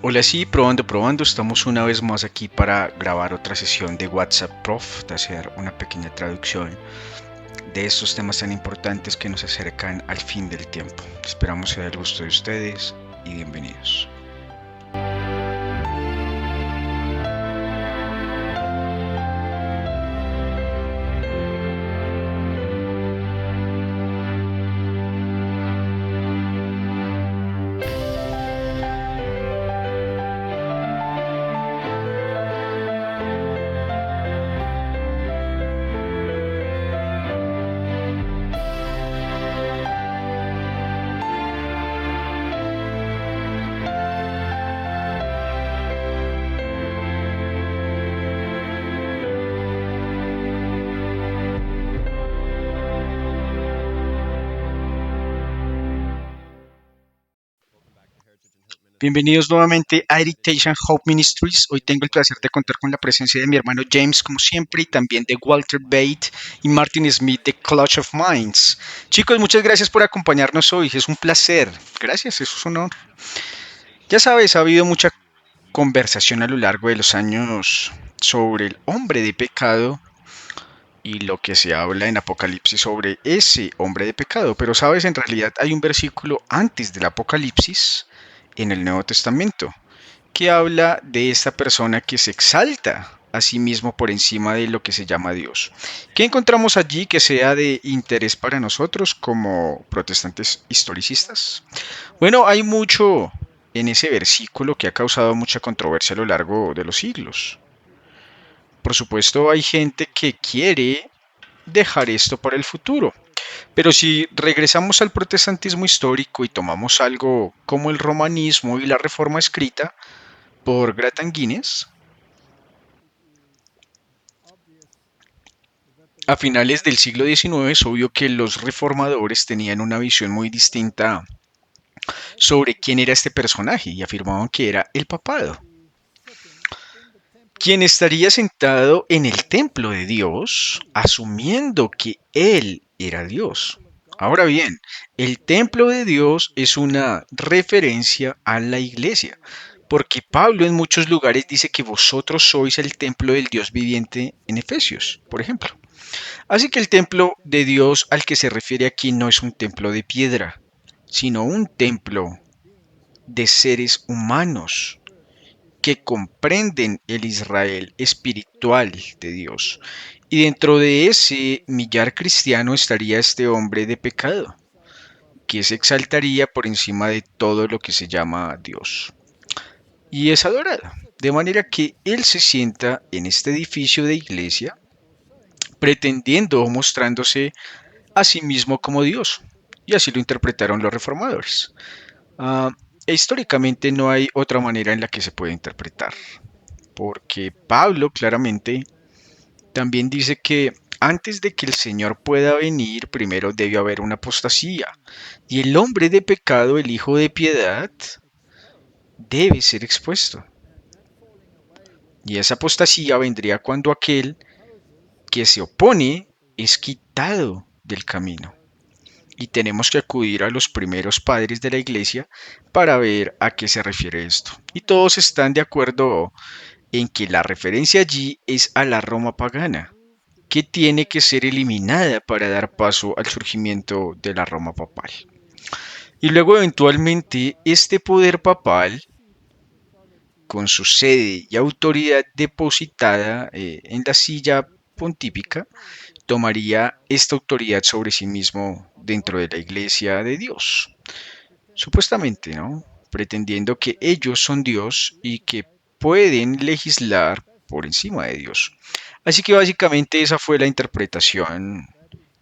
Hola, sí, probando, probando. Estamos una vez más aquí para grabar otra sesión de WhatsApp Prof, de hacer una pequeña traducción de estos temas tan importantes que nos acercan al fin del tiempo. Esperamos sea del gusto de ustedes y bienvenidos. Bienvenidos nuevamente a Heritage and Hope Ministries. Hoy tengo el placer de contar con la presencia de mi hermano James, como siempre, y también de Walter Bate y Martin Smith de Clutch of Minds. Chicos, muchas gracias por acompañarnos hoy. Es un placer. Gracias, eso es un honor. Ya sabes, ha habido mucha conversación a lo largo de los años sobre el hombre de pecado y lo que se habla en Apocalipsis sobre ese hombre de pecado. Pero sabes, en realidad hay un versículo antes del Apocalipsis en el Nuevo Testamento que habla de esta persona que se exalta a sí mismo por encima de lo que se llama Dios. ¿Qué encontramos allí que sea de interés para nosotros como protestantes historicistas? Bueno, hay mucho en ese versículo que ha causado mucha controversia a lo largo de los siglos. Por supuesto, hay gente que quiere dejar esto para el futuro. Pero si regresamos al protestantismo histórico y tomamos algo como el romanismo y la reforma escrita por Gratan Guinness, a finales del siglo XIX es obvio que los reformadores tenían una visión muy distinta sobre quién era este personaje y afirmaban que era el papado, quien estaría sentado en el templo de Dios, asumiendo que él era Dios. Ahora bien, el templo de Dios es una referencia a la iglesia, porque Pablo en muchos lugares dice que vosotros sois el templo del Dios viviente en Efesios, por ejemplo. Así que el templo de Dios al que se refiere aquí no es un templo de piedra, sino un templo de seres humanos que comprenden el Israel espiritual de Dios. Y dentro de ese millar cristiano estaría este hombre de pecado, que se exaltaría por encima de todo lo que se llama Dios. Y es adorado. De manera que él se sienta en este edificio de iglesia, pretendiendo o mostrándose a sí mismo como Dios. Y así lo interpretaron los reformadores. Ah, históricamente no hay otra manera en la que se puede interpretar, porque Pablo claramente también dice que antes de que el Señor pueda venir, primero debe haber una apostasía. Y el hombre de pecado, el hijo de piedad, debe ser expuesto. Y esa apostasía vendría cuando aquel que se opone es quitado del camino. Y tenemos que acudir a los primeros padres de la iglesia para ver a qué se refiere esto. Y todos están de acuerdo en que la referencia allí es a la Roma pagana, que tiene que ser eliminada para dar paso al surgimiento de la Roma papal. Y luego eventualmente este poder papal, con su sede y autoridad depositada en la silla pontífica, tomaría esta autoridad sobre sí mismo dentro de la iglesia de Dios. Supuestamente, ¿no? Pretendiendo que ellos son Dios y que pueden legislar por encima de Dios. Así que básicamente esa fue la interpretación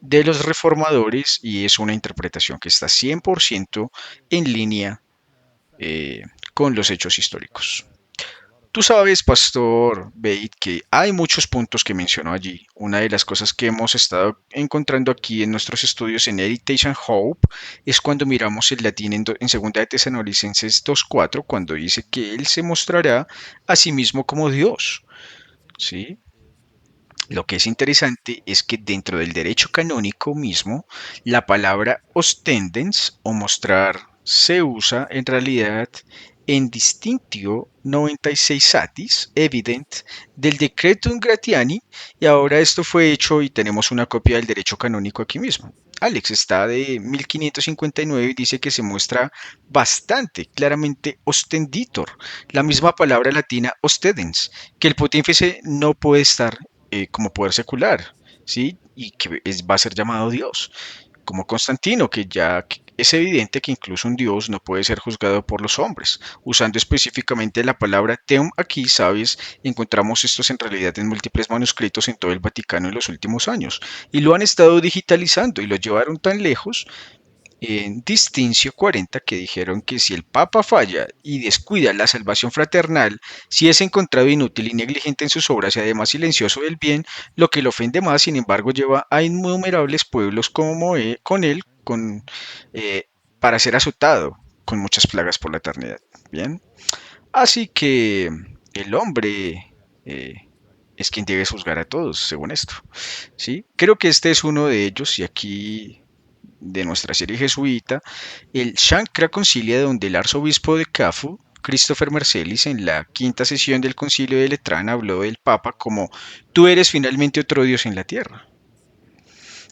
de los reformadores y es una interpretación que está 100% en línea eh, con los hechos históricos. Tú sabes, Pastor Bate, que hay muchos puntos que mencionó allí. Una de las cosas que hemos estado encontrando aquí en nuestros estudios en Heritage and Hope es cuando miramos el latín en Segunda de Tesalonicenses 2:4, cuando dice que Él se mostrará a sí mismo como Dios. ¿Sí? Lo que es interesante es que dentro del derecho canónico mismo, la palabra ostendens o mostrar se usa en realidad en Distinctio 96 Satis, evident, del Decretum Gratiani, y ahora esto fue hecho y tenemos una copia del derecho canónico aquí mismo. Alex está de 1559 y dice que se muestra bastante claramente ostenditor, la misma palabra latina ostedens, que el pontífice no puede estar como poder secular, ¿sí? Y que va a ser llamado Dios como Constantino, que ya es evidente que incluso un dios no puede ser juzgado por los hombres. Usando específicamente la palabra teum aquí, sabes, encontramos estos en realidad en múltiples manuscritos en todo el Vaticano en los últimos años. Y lo han estado digitalizando y lo llevaron tan lejos en Distincio 40 que dijeron que si el Papa falla y descuida la salvación fraternal, si es encontrado inútil y negligente en sus obras y además silencioso del bien, lo que lo ofende más, sin embargo, lleva a innumerables pueblos como con él eh, para ser azotado con muchas plagas por la eternidad. Bien, así que el hombre es quien debe juzgar a todos, según esto. ¿Sí? Creo que este es uno de ellos y aquí de nuestra serie jesuita, el Shankra Concilia, donde el arzobispo de Cafu, Christopher Marcellis, en la quinta sesión del concilio de Letrán habló del Papa como tú eres finalmente otro Dios en la tierra.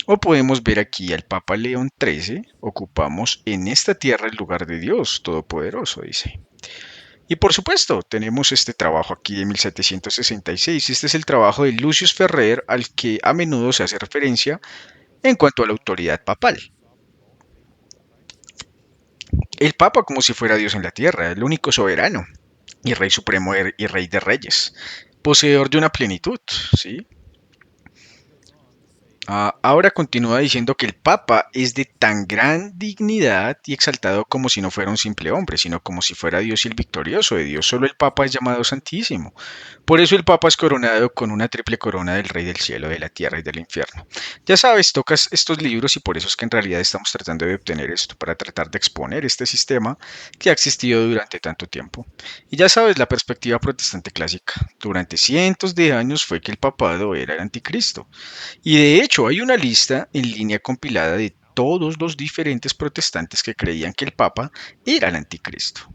O podemos ver aquí al Papa León XIII, ocupamos en esta tierra el lugar de Dios Todopoderoso, dice. Y por supuesto, tenemos este trabajo aquí de 1766. Este es el trabajo de Lucius Ferrer, al que a menudo se hace referencia en cuanto a la autoridad papal. El Papa como si fuera Dios en la tierra, el único soberano, y Rey Supremo y Rey de Reyes, poseedor de una plenitud, ¿sí? Ahora continúa diciendo que el Papa es de tan gran dignidad y exaltado como si no fuera un simple hombre, sino como si fuera Dios y el victorioso de Dios. Solo el Papa es llamado Santísimo. Por eso el Papa es coronado con una triple corona del Rey del Cielo, de la Tierra y del Infierno. Ya sabes, tocas estos libros y por eso es que en realidad estamos tratando de obtener esto, para tratar de exponer este sistema que ha existido durante tanto tiempo. Y ya sabes, la perspectiva protestante clásica. Durante cientos de años fue que el papado era el anticristo. Y de hecho hay una lista en línea compilada de todos los diferentes protestantes que creían que el Papa era el anticristo.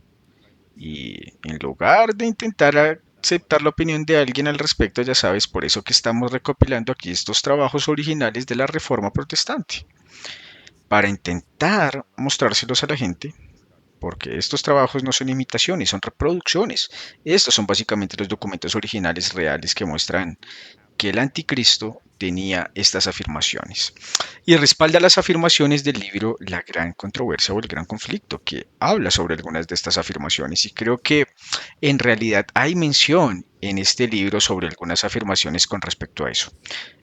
Y en lugar de intentar aceptar la opinión de alguien al respecto, ya sabes, por eso que estamos recopilando aquí estos trabajos originales de la Reforma Protestante, para intentar mostrárselos a la gente, porque estos trabajos no son imitaciones, son reproducciones. Estos son básicamente los documentos originales reales que muestran que el anticristo tenía estas afirmaciones. Y respalda las afirmaciones del libro La Gran Controversia o El Gran Conflicto, que habla sobre algunas de estas afirmaciones. Y creo que en realidad hay mención en este libro sobre algunas afirmaciones con respecto a eso.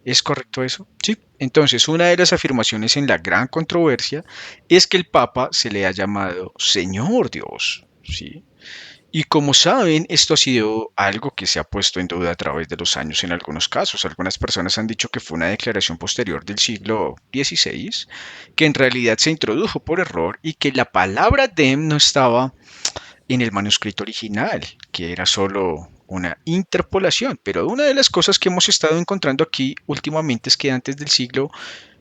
¿Es correcto eso? Sí. Entonces, una de las afirmaciones en la Gran Controversia es que el Papa se le ha llamado Señor Dios. ¿Sí? Y como saben, esto ha sido algo que se ha puesto en duda a través de los años en algunos casos. Algunas personas han dicho que fue una declaración posterior del siglo XVI, que en realidad se introdujo por error y que la palabra dem no estaba en el manuscrito original, que era solo una interpolación. Pero una de las cosas que hemos estado encontrando aquí últimamente es que antes del siglo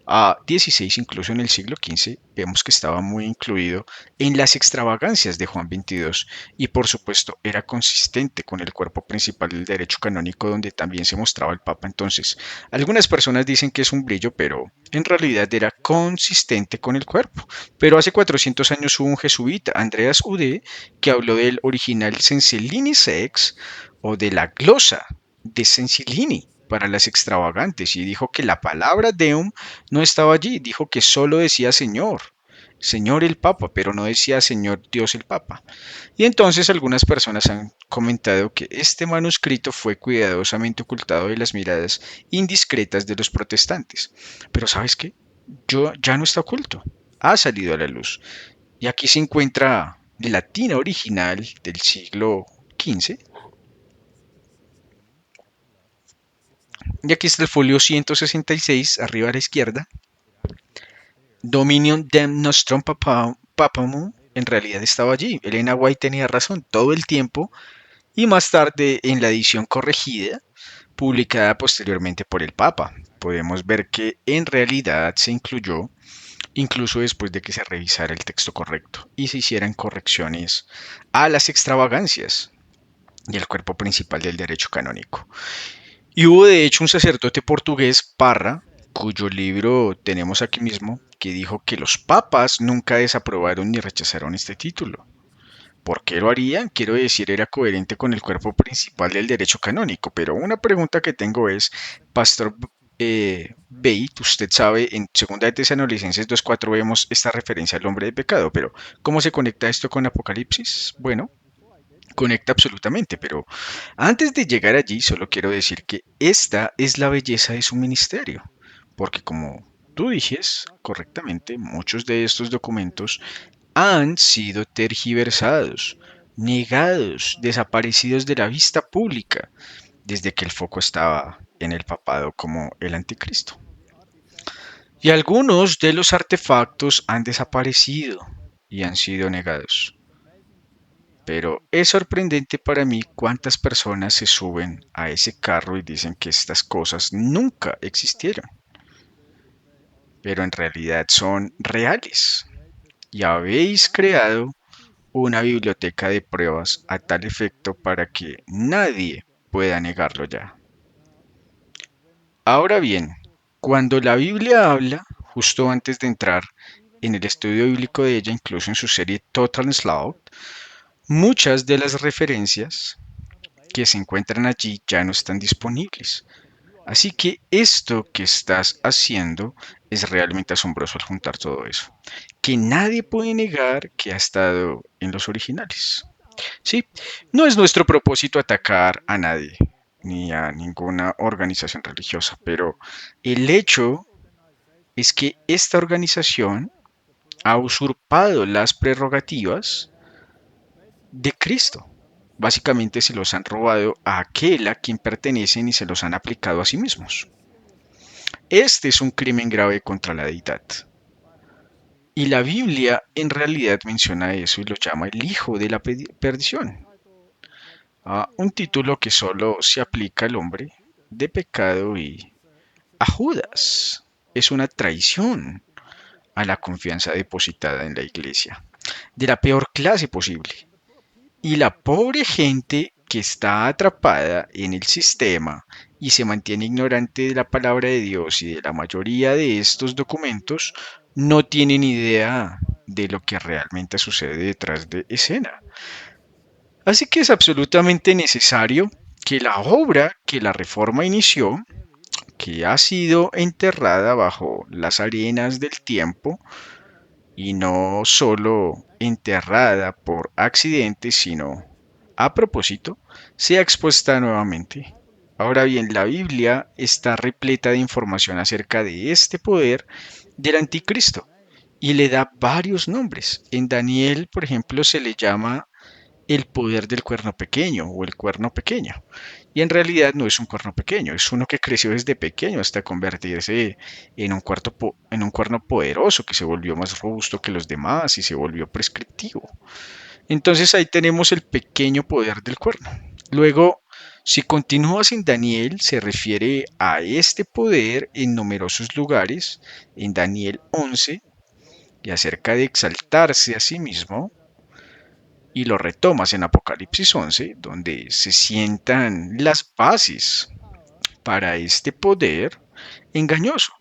XVI, incluso en el siglo XV, vemos que estaba muy incluido en las extravagancias de Juan XXII y por supuesto era consistente con el cuerpo principal del derecho canónico donde también se mostraba el Papa. Entonces, algunas personas dicen que es un brillo, pero en realidad era consistente con el cuerpo. Pero hace 400 años hubo un jesuita, Andreas Ude, que habló del original Sensillini Sex o de la glosa de Sensillini para las extravagantes y dijo que la palabra Deum no estaba allí, dijo que solo decía Señor, Señor el Papa, pero no decía Señor Dios el Papa. Y entonces algunas personas han comentado que este manuscrito fue cuidadosamente ocultado de las miradas indiscretas de los protestantes. Pero ¿sabes qué? Ya no está oculto, ha salido a la luz. Y aquí se encuentra el latín original del siglo XV. Y aquí está el folio 166, arriba a la izquierda. Dominion dem nostrum papamum en realidad estaba allí. Elena White tenía razón todo el tiempo. Y más tarde, en la edición corregida, publicada posteriormente por el Papa, podemos ver que en realidad se incluyó incluso después de que se revisara el texto correcto y se hicieran correcciones a las extravagancias del cuerpo principal del derecho canónico. Y hubo de hecho un sacerdote portugués, Parra, cuyo libro tenemos aquí mismo, que dijo que los papas nunca desaprobaron ni rechazaron este título. ¿Por qué lo harían? Quiero decir, era coherente con el cuerpo principal del derecho canónico. Pero una pregunta que tengo es, Pastor Beit, usted sabe, en 2 de Tesalonicenses 2:4 vemos esta referencia al hombre de pecado, pero ¿cómo se conecta esto con Apocalipsis? Bueno, conecta absolutamente, pero antes de llegar allí, solo quiero decir que esta es la belleza de su ministerio, porque como tú dijes correctamente, muchos de estos documentos han sido tergiversados, negados, desaparecidos de la vista pública, desde que el foco estaba en el papado como el anticristo. Y algunos de los artefactos han desaparecido y han sido negados. Pero es sorprendente para mí cuántas personas se suben a ese carro y dicen que estas cosas nunca existieron, pero en realidad son reales. Y habéis creado una biblioteca de pruebas a tal efecto para que nadie pueda negarlo ya. Ahora bien, cuando la Biblia habla, justo antes de entrar en el estudio bíblico de ella, incluso en su serie Total Slaughter, muchas de las referencias que se encuentran allí ya no están disponibles. Así que esto que estás haciendo es realmente asombroso al juntar todo eso, que nadie puede negar que ha estado en los originales. Sí, no es nuestro propósito atacar a nadie, ni a ninguna organización religiosa, pero el hecho es que esta organización ha usurpado las prerrogativas de Cristo. Básicamente se los han robado a aquel a quien pertenecen y se los han aplicado a sí mismos. Este es un crimen grave contra la deidad. Y la Biblia en realidad menciona eso y lo llama el hijo de la perdición. Un título que solo se aplica al hombre de pecado y a Judas. Es una traición a la confianza depositada en la iglesia, de la peor clase posible. Y la pobre gente que está atrapada en el sistema y se mantiene ignorante de la palabra de Dios y de la mayoría de estos documentos, no tienen idea de lo que realmente sucede detrás de escena. Así que es absolutamente necesario que la obra que la Reforma inició, que ha sido enterrada bajo las arenas del tiempo, y no solo enterrada por accidente, sino a propósito, sea expuesta nuevamente. Ahora bien, la Biblia está repleta de información acerca de este poder del anticristo y le da varios nombres. En Daniel, por ejemplo, se le llama el poder del cuerno pequeño o el cuerno pequeño. Y en realidad no es un cuerno pequeño, es uno que creció desde pequeño hasta convertirse en en un cuerno poderoso que se volvió más robusto que los demás y se volvió prescriptivo. Entonces ahí tenemos el pequeño poder del cuerno. Luego, si continúas en Daniel, se refiere a este poder en numerosos lugares, en Daniel 11, y acerca de exaltarse a sí mismo, y lo retomas en Apocalipsis 11, donde se sientan las bases para este poder engañoso,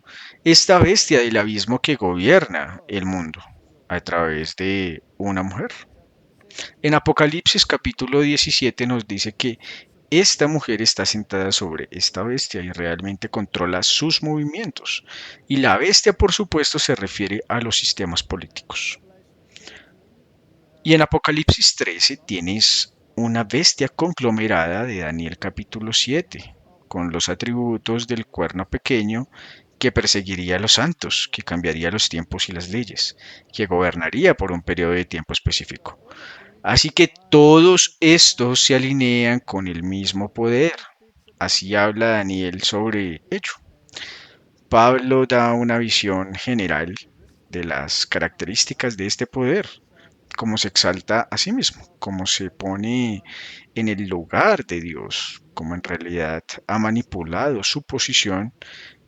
esta bestia del abismo que gobierna el mundo a través de una mujer. En Apocalipsis capítulo 17 nos dice que esta mujer está sentada sobre esta bestia y realmente controla sus movimientos. Y la bestia, por supuesto, se refiere a los sistemas políticos. Y en Apocalipsis 13 tienes una bestia conglomerada de Daniel capítulo 7, con los atributos del cuerno pequeño que perseguiría a los santos, que cambiaría los tiempos y las leyes, que gobernaría por un periodo de tiempo específico. Así que todos estos se alinean con el mismo poder. Así habla Daniel sobre ello. Pablo da una visión general de las características de este poder, cómo se exalta a sí mismo, cómo se pone en el lugar de Dios, cómo en realidad ha manipulado su posición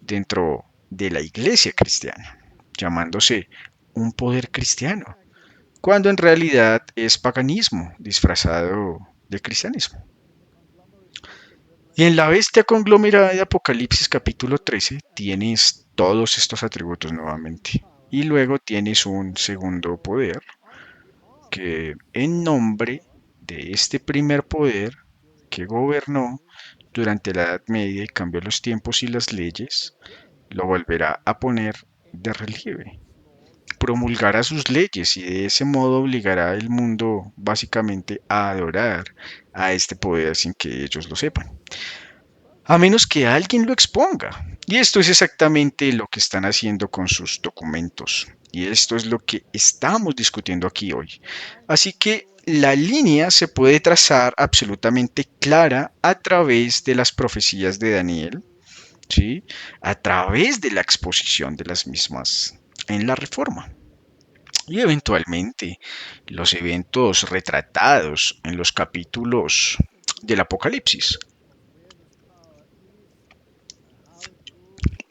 dentro de la iglesia cristiana. llamándose un poder cristiano, cuando en realidad es paganismo disfrazado de cristianismo. Y en la bestia conglomerada de Apocalipsis capítulo 13 tienes todos estos atributos nuevamente. Y luego tienes un segundo poder que en nombre de este primer poder que gobernó durante la Edad Media y cambió los tiempos y las leyes, lo volverá a poner de relieve. Promulgará sus leyes y de ese modo obligará al mundo básicamente a adorar a este poder sin que ellos lo sepan, a menos que alguien lo exponga. Y esto es exactamente lo que están haciendo con sus documentos. Y esto es lo que estamos discutiendo aquí hoy. Así que la línea se puede trazar absolutamente clara a través de las profecías de Daniel, ¿sí? A través de la exposición de las mismas en la Reforma. Y eventualmente los eventos retratados en los capítulos del Apocalipsis.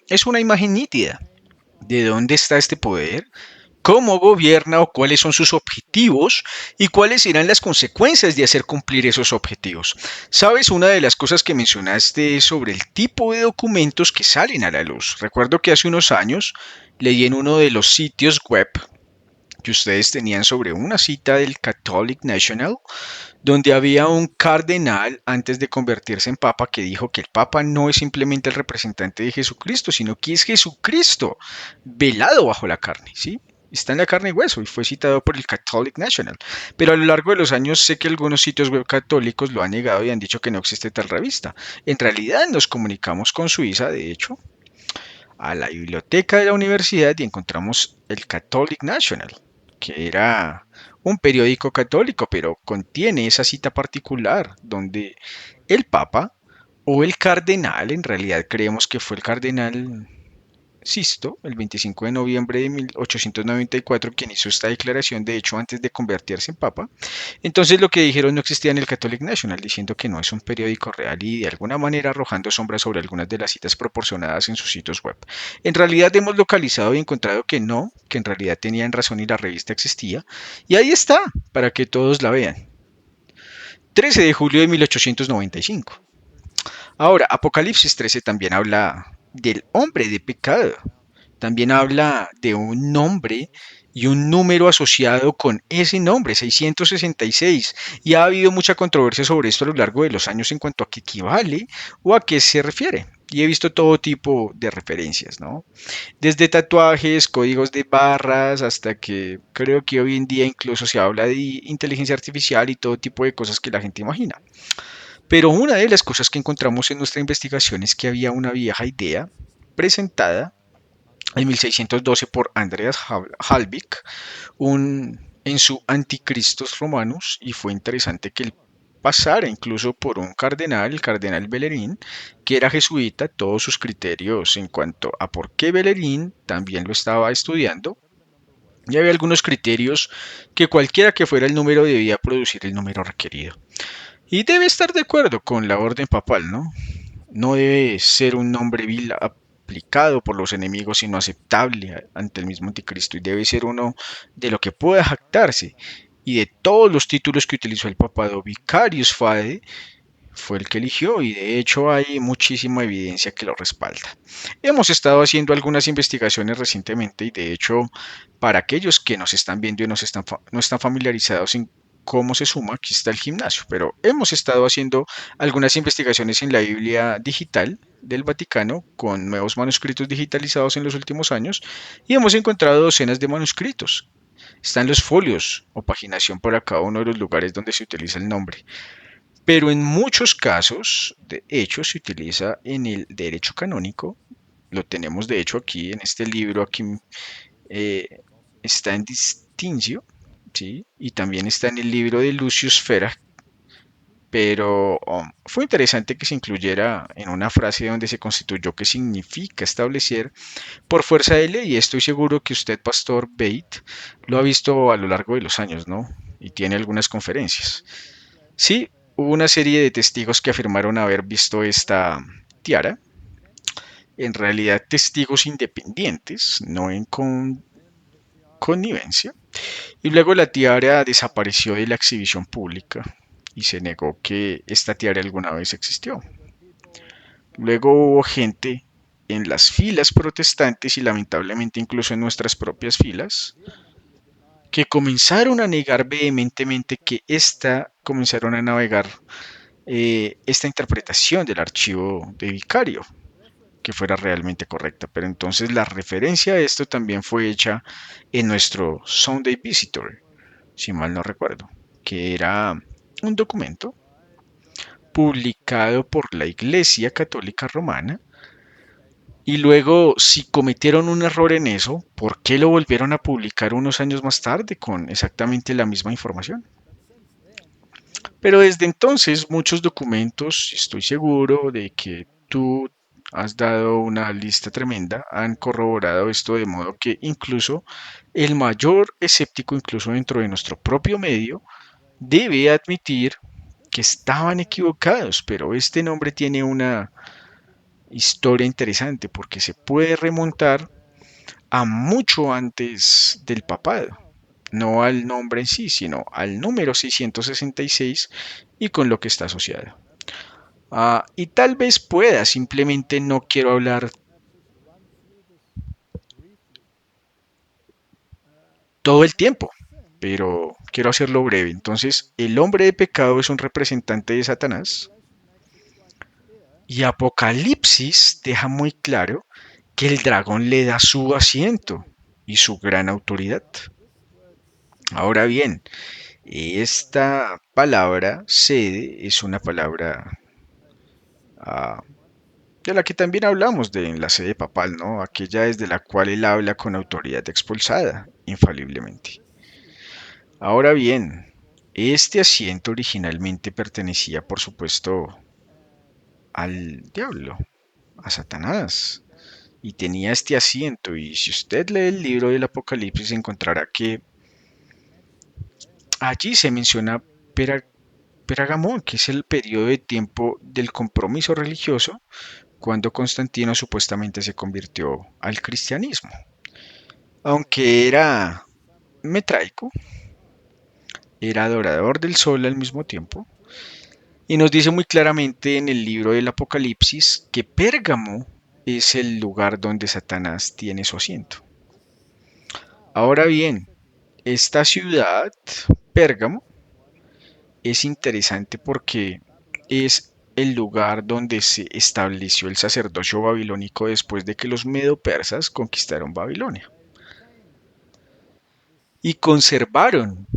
Es una imagen nítida de dónde está este poder, cómo gobierna o cuáles son sus objetivos y cuáles serán las consecuencias de hacer cumplir esos objetivos. Sabes, una de las cosas que mencionaste es sobre el tipo de documentos que salen a la luz. Recuerdo que hace unos años leí en uno de los sitios web que ustedes tenían sobre una cita del Catholic National, donde había un cardenal antes de convertirse en papa que dijo que el papa no es simplemente el representante de Jesucristo, sino que es Jesucristo velado bajo la carne, ¿sí? Está en la carne y hueso y fue citado por el Catholic National. Pero a lo largo de los años sé que algunos sitios web católicos lo han negado y han dicho que no existe tal revista. En realidad nos comunicamos con Suiza, de hecho, a la biblioteca de la universidad y encontramos el Catholic National, que era un periódico católico, pero contiene esa cita particular donde el Papa o el cardenal, en realidad creemos que fue el cardenal Sisto, el 25 de noviembre de 1894, quien hizo esta declaración, de hecho, antes de convertirse en papa. Entonces lo que dijeron no existía en el Catholic National, diciendo que no es un periódico real y de alguna manera arrojando sombras sobre algunas de las citas proporcionadas en sus sitios web. En realidad hemos localizado y encontrado que no, que en realidad tenían razón y la revista existía. Y ahí está, para que todos la vean. 13 de julio de 1895. Ahora, Apocalipsis 13 también habla del hombre de pecado. También habla de un nombre y un número asociado con ese nombre, 666. Y ha habido mucha controversia sobre esto a lo largo de los años en cuanto a qué equivale o a qué se refiere. Y he visto todo tipo de referencias, ¿no? Desde tatuajes, códigos de barras, hasta que creo que hoy en día incluso se habla de inteligencia artificial y todo tipo de cosas que la gente imagina. Pero una de las cosas que encontramos en nuestra investigación es que había una vieja idea presentada en 1612 por Andreas Halbig en su Anticristos Romanus, y fue interesante que él pasara incluso por un cardenal, el cardenal Bellerín, que era jesuita. Todos sus criterios en cuanto a por qué Bellerín también lo estaba estudiando, y había algunos criterios que cualquiera que fuera el número debía producir el número requerido. Y debe estar de acuerdo con la orden papal, ¿no? No debe ser un nombre vil aplicado por los enemigos, sino aceptable ante el mismo anticristo. Y debe ser uno de lo que pueda jactarse. Y de todos los títulos que utilizó el papado, Vicarius Fade fue el que eligió, y de hecho hay muchísima evidencia que lo respalda. Hemos estado haciendo algunas investigaciones recientemente y de hecho, para aquellos que nos están viendo y no están familiarizados en cómo se suma, aquí está el gimnasio, pero hemos estado haciendo algunas investigaciones en la Biblia digital del Vaticano con nuevos manuscritos digitalizados en los últimos años y hemos encontrado docenas de manuscritos. Están los folios o paginación para cada uno de los lugares donde se utiliza el nombre. Pero en muchos casos, de hecho, se utiliza en el derecho canónico. Lo tenemos de hecho aquí en este libro, aquí eh, está en Distincio, ¿sí? Y también está en el libro de Lucius Fera, pero fue interesante que se incluyera en una frase donde se constituyó que significa establecer por fuerza de ley. Y estoy seguro que usted, Pastor Bate, lo ha visto a lo largo de los años, ¿no? Y tiene algunas conferencias. Sí, hubo una serie de testigos que afirmaron haber visto esta tiara en realidad testigos independientes, no en connivencia, y luego la tiara desapareció de la exhibición pública y se negó que esta tiara alguna vez existió. Luego hubo gente en las filas protestantes y lamentablemente incluso en nuestras propias filas que comenzaron a negar vehementemente que comenzaron a navegar esta interpretación del archivo de Vicario, que fuera realmente correcta. Pero entonces la referencia a esto también fue hecha en nuestro Sunday Visitor, si mal no recuerdo, que era un documento publicado por la Iglesia Católica Romana. Y luego, si cometieron un error en eso, ¿por qué lo volvieron a publicar unos años más tarde con exactamente la misma información? Pero desde entonces muchos documentos, estoy seguro de que tú has dado una lista tremenda, han corroborado esto de modo que incluso el mayor escéptico, incluso dentro de nuestro propio medio, debe admitir que estaban equivocados, pero este nombre tiene una historia interesante porque se puede remontar a mucho antes del papado, no al nombre en sí, sino al número 666 y con lo que está asociado. Y tal vez pueda, simplemente no quiero hablar todo el tiempo, pero quiero hacerlo breve. Entonces, el hombre de pecado es un representante de Satanás y Apocalipsis deja muy claro que el dragón le da su asiento y su gran autoridad. Ahora bien, esta palabra sede es una palabra ah, de la que también hablamos en la sede papal, ¿no? Aquella desde la cual él habla con autoridad expulsada, infaliblemente. Ahora bien, este asiento originalmente pertenecía, por supuesto, al diablo, a Satanás, y tenía este asiento, y si usted lee el libro del Apocalipsis encontrará que allí se menciona Pergamón, que es el periodo de tiempo del compromiso religioso cuando Constantino supuestamente se convirtió al cristianismo. Aunque era metraico, era adorador del sol al mismo tiempo, y nos dice muy claramente en el libro del Apocalipsis que Pérgamo es el lugar donde Satanás tiene su asiento. Ahora bien, esta ciudad, Pérgamo, es interesante porque es el lugar donde se estableció el sacerdocio babilónico después de que los medo-persas conquistaron Babilonia. Y conservaron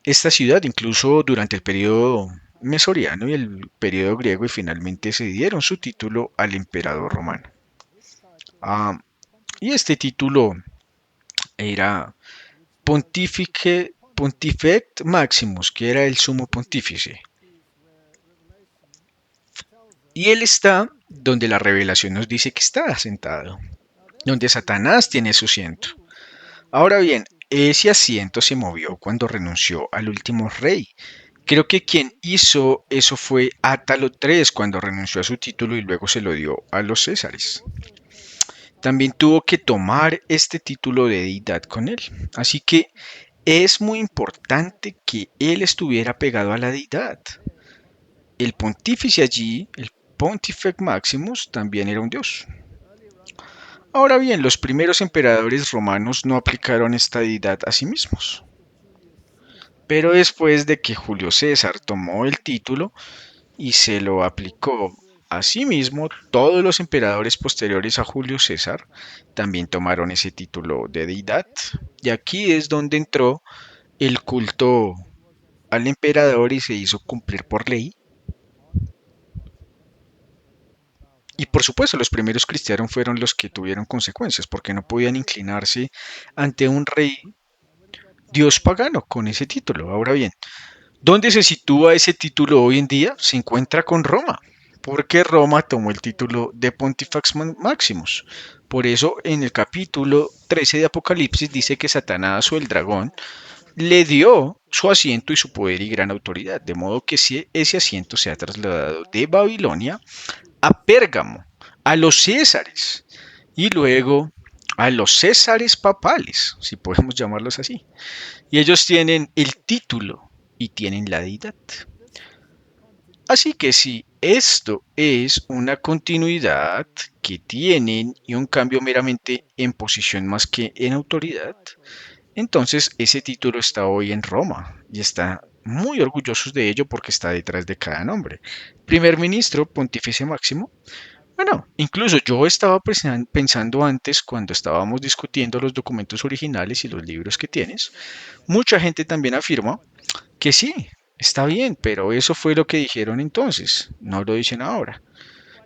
esta ciudad incluso durante el periodo mesoriano y el periodo griego y finalmente se dieron su título al emperador romano. Ah, y este título era Pontifex Maximus, que era el sumo pontífice. Y él está donde la revelación nos dice que está sentado, donde Satanás tiene su asiento. Ahora bien, ese asiento se movió cuando renunció al último rey. Creo que quien hizo eso fue Átalo III cuando renunció a su título y luego se lo dio a los Césares. También tuvo que tomar este título de deidad con él. Así que es muy importante que él estuviera pegado a la deidad. El pontífice allí, el Pontifex Maximus, también era un dios. Ahora bien, los primeros emperadores romanos no aplicaron esta deidad a sí mismos. Pero después de que Julio César tomó el título y se lo aplicó a sí mismo, todos los emperadores posteriores a Julio César también tomaron ese título de deidad. Y aquí es donde entró el culto al emperador y se hizo cumplir por ley. Y por supuesto, los primeros cristianos fueron los que tuvieron consecuencias, porque no podían inclinarse ante un rey dios pagano con ese título. Ahora bien, ¿dónde se sitúa ese título hoy en día? Se encuentra con Roma, porque Roma tomó el título de Pontifex Maximus. Por eso en el capítulo 13 de Apocalipsis dice que Satanás o el dragón le dio su asiento y su poder y gran autoridad, de modo que ese asiento se ha trasladado de Babilonia a Pérgamo, a los Césares y luego a los Césares papales, si podemos llamarlos así. Y ellos tienen el título y tienen la deidad. Así que si esto es una continuidad que tienen y un cambio meramente en posición más que en autoridad, entonces ese título está hoy en Roma y está muy orgullosos de ello porque está detrás de cada nombre. Primer ministro, pontífice máximo. Bueno, incluso yo estaba pensando antes cuando estábamos discutiendo los documentos originales y los libros que tienes, mucha gente también afirma que sí, está bien, pero eso fue lo que dijeron entonces, no lo dicen ahora.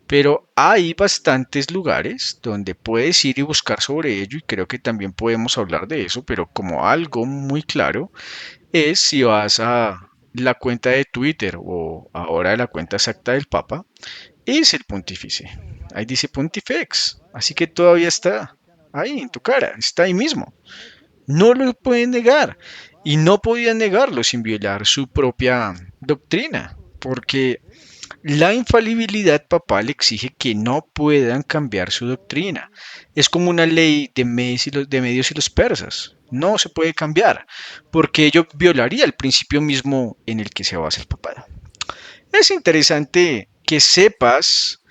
Pero hay bastantes lugares donde puedes ir y buscar sobre ello y creo que también podemos hablar de eso, pero como algo muy claro es si vas a la cuenta de Twitter o ahora la cuenta exacta del Papa, es el pontífice. Ahí dice Pontifex, así que todavía está ahí en tu cara, está ahí mismo. No lo pueden negar y no podían negarlo sin violar su propia doctrina, porque la infalibilidad papal exige que no puedan cambiar su doctrina. Es como una ley de medios y los persas. No se puede cambiar, porque ello violaría el principio mismo en el que se basa el papado. Es interesante que sepas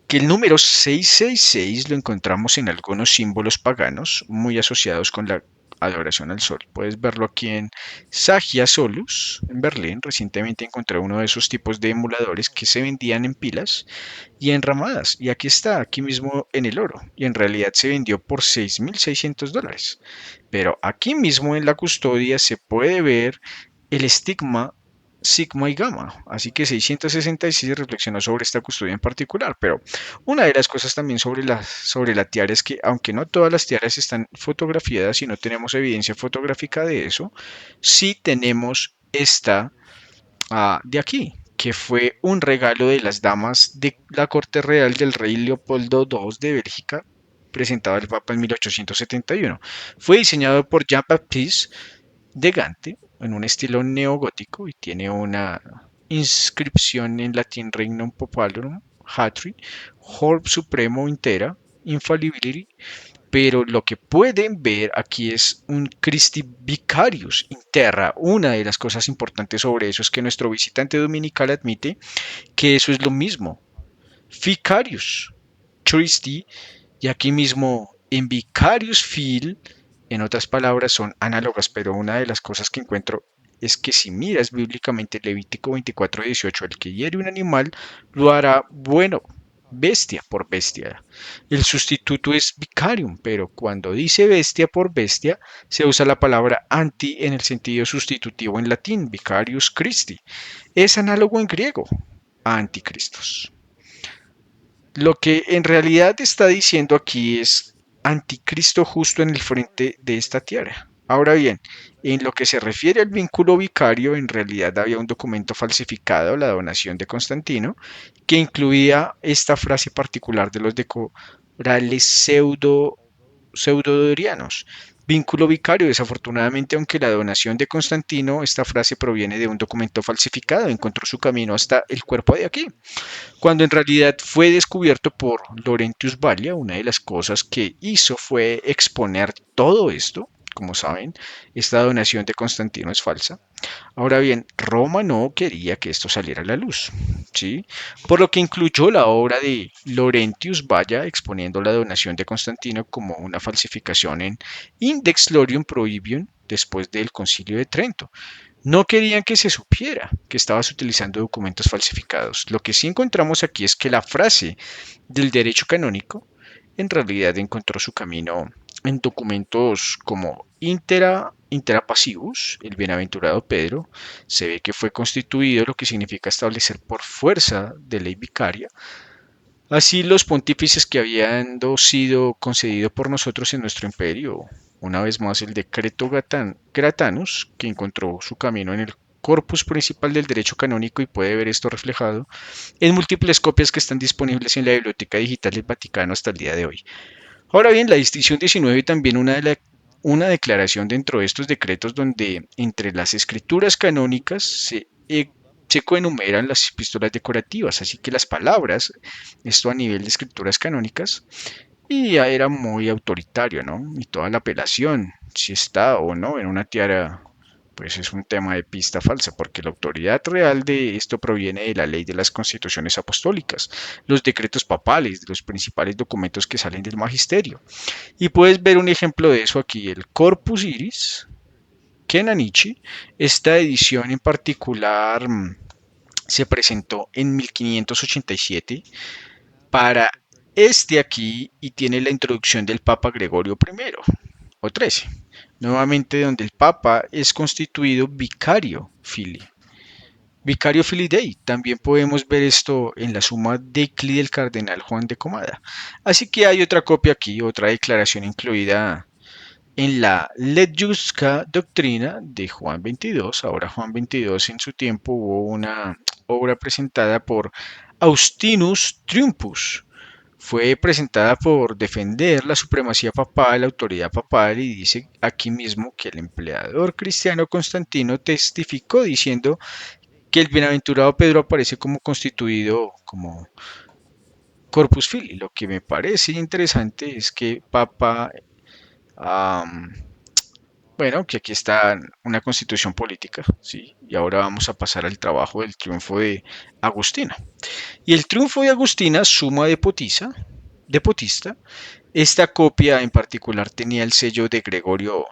que el número 666 lo encontramos en algunos símbolos paganos muy asociados con la adoración al sol. Puedes verlo aquí en Sagia Solus, en Berlín. Recientemente encontré uno de esos tipos de emuladores que se vendían en pilas y en ramadas. Y aquí está, aquí mismo en el oro. Y en realidad se vendió por $6,600. Pero aquí mismo en la custodia se puede ver el estigma sigma y gamma. Así que 666 reflexionó sobre esta custodia en particular. Pero una de las cosas también sobre la tiara es que, aunque no todas las tiaras están fotografiadas y no tenemos evidencia fotográfica de eso, sí tenemos esta de aquí, que fue un regalo de las damas de la corte real del rey Leopoldo II de Bélgica, presentado al Papa en 1871. Fue diseñado por Jean-Baptiste de Gante en un estilo neogótico y tiene una inscripción en latín Regnum Popularum Hatri, Orb Supremo Intera, Infallibility, pero lo que pueden ver aquí es un Christi Vicarius Interra. Una de las cosas importantes sobre eso es que nuestro visitante dominical admite que eso es lo mismo. Vicarius Christi, y aquí mismo en Vicarius Fil, en otras palabras, son análogas, pero una de las cosas que encuentro es que si miras bíblicamente Levítico 24:18, el que hiere un animal lo hará bueno, bestia por bestia. El sustituto es vicarium, pero cuando dice bestia por bestia, se usa la palabra anti en el sentido sustitutivo en latín, vicarius Christi. Es análogo en griego, anticristos. Lo que en realidad está diciendo aquí es anticristo justo en el frente de esta tierra. Ahora bien, en lo que se refiere al vínculo vicario, en realidad había un documento falsificado, la donación de Constantino, que incluía esta frase particular de los decorales pseudodorianos. Vínculo vicario, desafortunadamente, aunque la donación de Constantino, esta frase proviene de un documento falsificado, encontró su camino hasta el cuerpo de aquí cuando en realidad fue descubierto por Laurentius Valla. Una de las cosas que hizo fue exponer todo esto. Como saben, esta donación de Constantino es falsa. Ahora bien, Roma no quería que esto saliera a la luz, ¿sí? Por lo que incluyó la obra de Laurentius Valla exponiendo la donación de Constantino como una falsificación en Index Glorium Prohibium después del Concilio de Trento. No querían que se supiera que estabas utilizando documentos falsificados. Lo que sí encontramos aquí es que la frase del derecho canónico en realidad encontró su camino en documentos como Intera Passivus, el bienaventurado Pedro. Se ve que fue constituido, lo que significa establecer por fuerza de ley vicaria. Así los pontífices que habían sido concedidos por nosotros en nuestro imperio, una vez más el decreto Gratanus, que encontró su camino en el corpus principal del derecho canónico y puede ver esto reflejado en múltiples copias que están disponibles en la Biblioteca Digital del Vaticano hasta el día de hoy. Ahora bien, la distinción 19 también una de las una declaración dentro de estos decretos donde entre las escrituras canónicas se coenumeran las epístolas decorativas, así que las palabras, esto a nivel de escrituras canónicas, y ya era muy autoritario, ¿no? Y toda la apelación, si está o no en una tiara, pues es un tema de pista falsa, porque la autoridad real de esto proviene de la ley de las constituciones apostólicas, los decretos papales, de los principales documentos que salen del magisterio. Y puedes ver un ejemplo de eso aquí, el Corpus Iris, Kenanichi. Esta edición en particular se presentó en 1587 para este aquí y tiene la introducción del Papa Gregorio I o XIII, nuevamente donde el Papa es constituido vicario filii. Vicario Filii Dei. También podemos ver esto en la Summa Decli del cardenal Juan de Comada. Así que hay otra copia aquí, otra declaración incluida en la Letjusca Doctrina de Juan 22. Ahora Juan 22 en su tiempo hubo una obra presentada por Austinus Triumpus. Fue presentada por defender la supremacía papal, la autoridad papal, y dice aquí mismo que el empleador cristiano Constantino testificó diciendo que el bienaventurado Pedro aparece como constituido como Corpus Fili. Lo que me parece interesante es que Papa, um, bueno, que aquí está una constitución política, ¿sí? Y ahora vamos a pasar al trabajo del triunfo de Agustina. Y el triunfo de Agustina, suma de Potista, esta copia en particular tenía el sello de Gregorio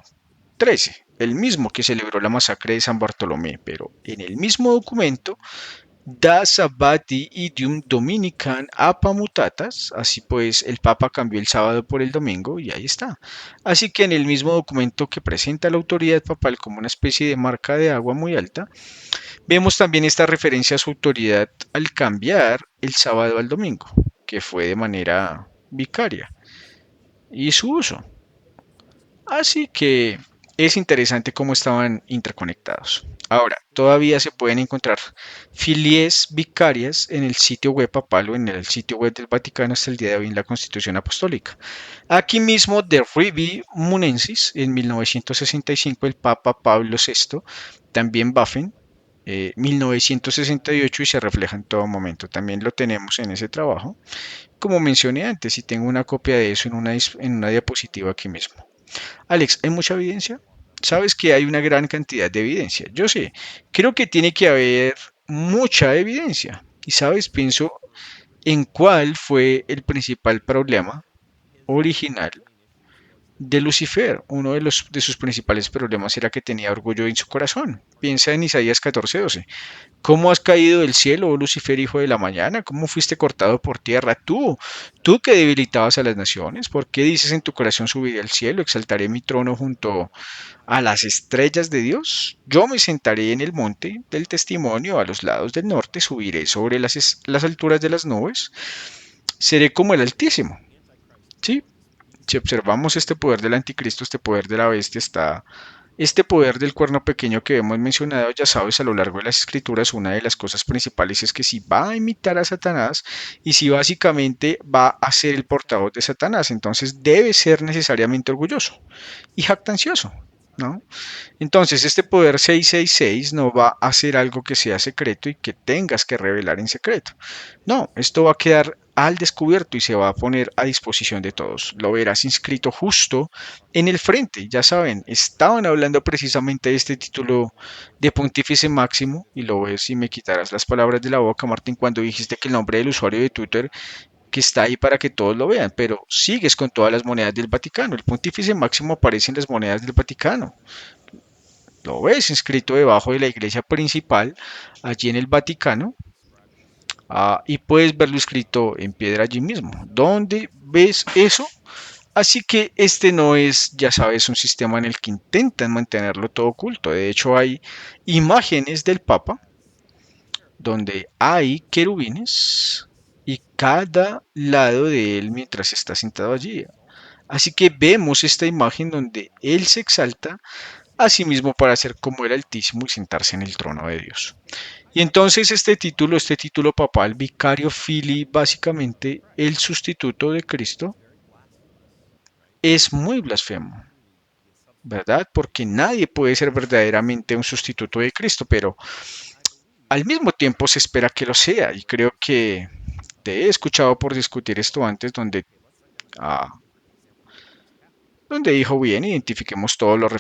XIII, el mismo que celebró la masacre de San Bartolomé, pero en el mismo documento da sabbati idiom dominican apa mutatas, así pues el Papa cambió el sábado por el domingo y ahí está. Así que en el mismo documento que presenta la autoridad papal como una especie de marca de agua muy alta, vemos también esta referencia a su autoridad al cambiar el sábado al domingo, que fue de manera vicaria, y su uso. Así que es interesante cómo estaban interconectados. Ahora, todavía se pueden encontrar filies vicarias en el sitio web papal o en el sitio web del Vaticano hasta el día de hoy en la Constitución Apostólica. Aquí mismo, de Rivi Munensis, en 1965, el Papa Pablo VI, también Baffen, 1968, y se refleja en todo momento. También lo tenemos en ese trabajo. Como mencioné antes, y tengo una copia de eso en una diapositiva aquí mismo. Alex, ¿hay mucha evidencia? Sabes que hay una gran cantidad de evidencia. Yo sé, creo que tiene que haber mucha evidencia. Y sabes, pienso en cuál fue el principal problema original de Lucifer. Uno de sus principales problemas era que tenía orgullo en su corazón. Piensa en Isaías 14:12. ¿Cómo has caído del cielo, oh Lucifer, hijo de la mañana? ¿Cómo fuiste cortado por tierra? Tú que debilitabas a las naciones. ¿Por qué dices en tu corazón subiré al cielo, exaltaré mi trono junto a las estrellas de Dios? Yo me sentaré en el monte del testimonio a los lados del norte, subiré sobre las alturas de las nubes, seré como el Altísimo. ¿Sí? Si observamos este poder del anticristo, este poder de la bestia, este poder del cuerno pequeño que hemos mencionado, ya sabes, a lo largo de las escrituras, una de las cosas principales es que si va a imitar a Satanás y si básicamente va a ser el portavoz de Satanás, entonces debe ser necesariamente orgulloso y jactancioso, ¿no? Entonces, este poder 666 no va a ser algo que sea secreto y que tengas que revelar en secreto. No, esto va a quedar al descubierto y se va a poner a disposición de todos. Lo verás inscrito justo en el frente. Ya saben, estaban hablando precisamente de este título de Pontífice Máximo y lo ves y me quitarás las palabras de la boca, Martín, cuando dijiste que el nombre del usuario de Twitter que está ahí para que todos lo vean, pero sigues con todas las monedas del Vaticano. El Pontífice Máximo aparece en las monedas del Vaticano. Lo ves inscrito debajo de la iglesia principal, allí en el Vaticano, y puedes verlo escrito en piedra allí mismo. ¿Dónde ves eso? Así que este no es, ya sabes, un sistema en el que intentan mantenerlo todo oculto. De hecho, hay imágenes del Papa donde hay querubines y cada lado de él mientras está sentado allí. Así que vemos esta imagen donde él se exalta a sí mismo para ser como el Altísimo y sentarse en el trono de Dios. Y entonces este título papal, Vicario Filii, básicamente el sustituto de Cristo, es muy blasfemo. ¿verdad? Porque nadie puede ser verdaderamente un sustituto de Cristo, pero al mismo tiempo se espera que lo sea. Y creo que te he escuchado por discutir esto antes, ah, donde dijo bien, identifiquemos todos los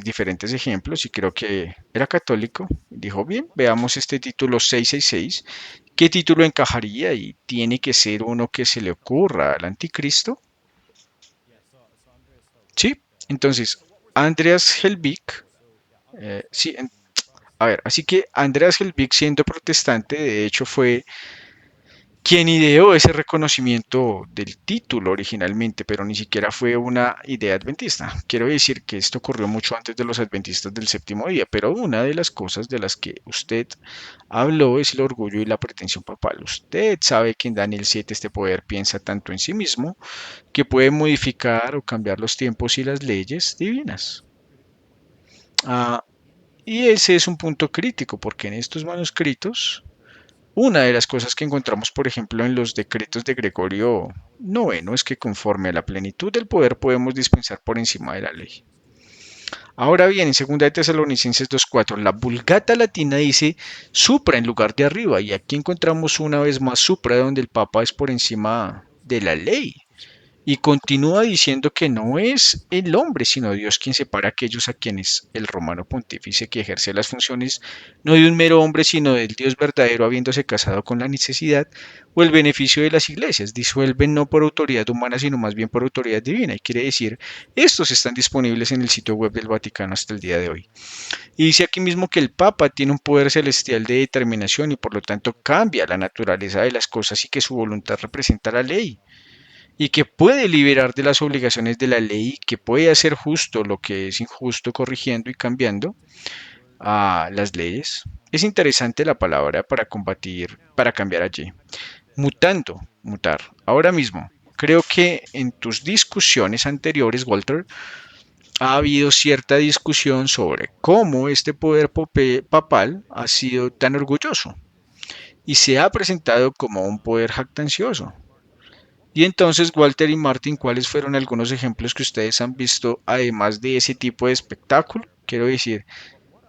diferentes ejemplos, y creo que era católico. Dijo bien, veamos este título 666, ¿qué título encajaría? Y tiene que ser uno que se le ocurra al anticristo. Sí, entonces, Andreas Helvig, sí, a ver, así que Andreas Helvig, siendo protestante, de hecho fue quien ideó ese reconocimiento del título originalmente, pero ni siquiera fue una idea adventista. Quiero decir que esto ocurrió mucho antes de los adventistas del séptimo día, pero una de las cosas de las que usted habló es el orgullo y la pretensión papal. Usted sabe que en Daniel 7 este poder piensa tanto en sí mismo que puede modificar o cambiar los tiempos y las leyes divinas. Ah, y ese es un punto crítico, porque en estos manuscritos una de las cosas que encontramos, por ejemplo, en los decretos de Gregorio IX es que conforme a la plenitud del poder podemos dispensar por encima de la ley. Ahora bien, en 2 de Tesalonicenses 2.4, la Vulgata Latina dice supra en lugar de arriba, y aquí encontramos una vez más supra, donde el Papa es por encima de la ley. Y continúa diciendo que no es el hombre, sino Dios quien separa a aquellos a quienes el romano pontífice que ejerce las funciones no de un mero hombre, sino del Dios verdadero, habiéndose casado con la necesidad o el beneficio de las iglesias. Disuelven no por autoridad humana, sino más bien por autoridad divina. Y quiere decir, estos están disponibles en el sitio web del Vaticano hasta el día de hoy. Y dice aquí mismo que el Papa tiene un poder celestial de determinación y por lo tanto cambia la naturaleza de las cosas y que su voluntad representa la ley y que puede liberar de las obligaciones de la ley, que puede hacer justo lo que es injusto, corrigiendo y cambiando a las leyes. Es interesante la palabra para combatir, para cambiar allí. Mutando, mutar. Ahora mismo, creo que en tus discusiones anteriores, Walter, ha habido cierta discusión sobre cómo este poder papal ha sido tan orgulloso y se ha presentado como un poder jactancioso. Y entonces, Walter y Martin, ¿cuáles fueron algunos ejemplos que ustedes han visto además de ese tipo de espectáculo? Quiero decir,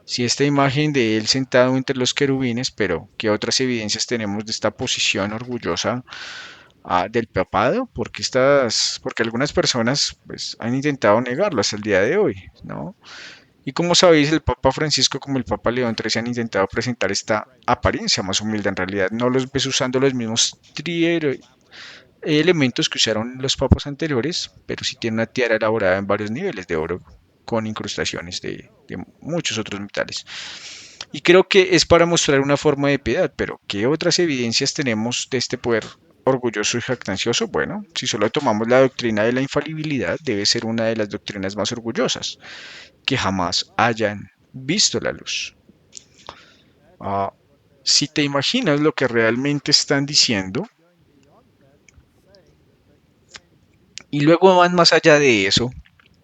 si esta imagen de él sentado entre los querubines, pero ¿qué otras evidencias tenemos de esta posición orgullosa del papado? Porque algunas personas pues, han intentado negarlo hasta el día de hoy, ¿no? Y como sabéis, el Papa Francisco como el Papa León XIII han intentado presentar esta apariencia más humilde. En realidad no los ves usando los mismos elementos que usaron los papas anteriores, pero sí tiene una tiara elaborada en varios niveles de oro con incrustaciones de muchos otros metales. Y creo que es para mostrar una forma de piedad, pero ¿qué otras evidencias tenemos de este poder orgulloso y jactancioso? Bueno, si solo tomamos la doctrina de la infalibilidad, debe ser una de las doctrinas más orgullosas que jamás hayan visto la luz. Ah, si te imaginas lo que realmente están diciendo, y luego van más allá de eso,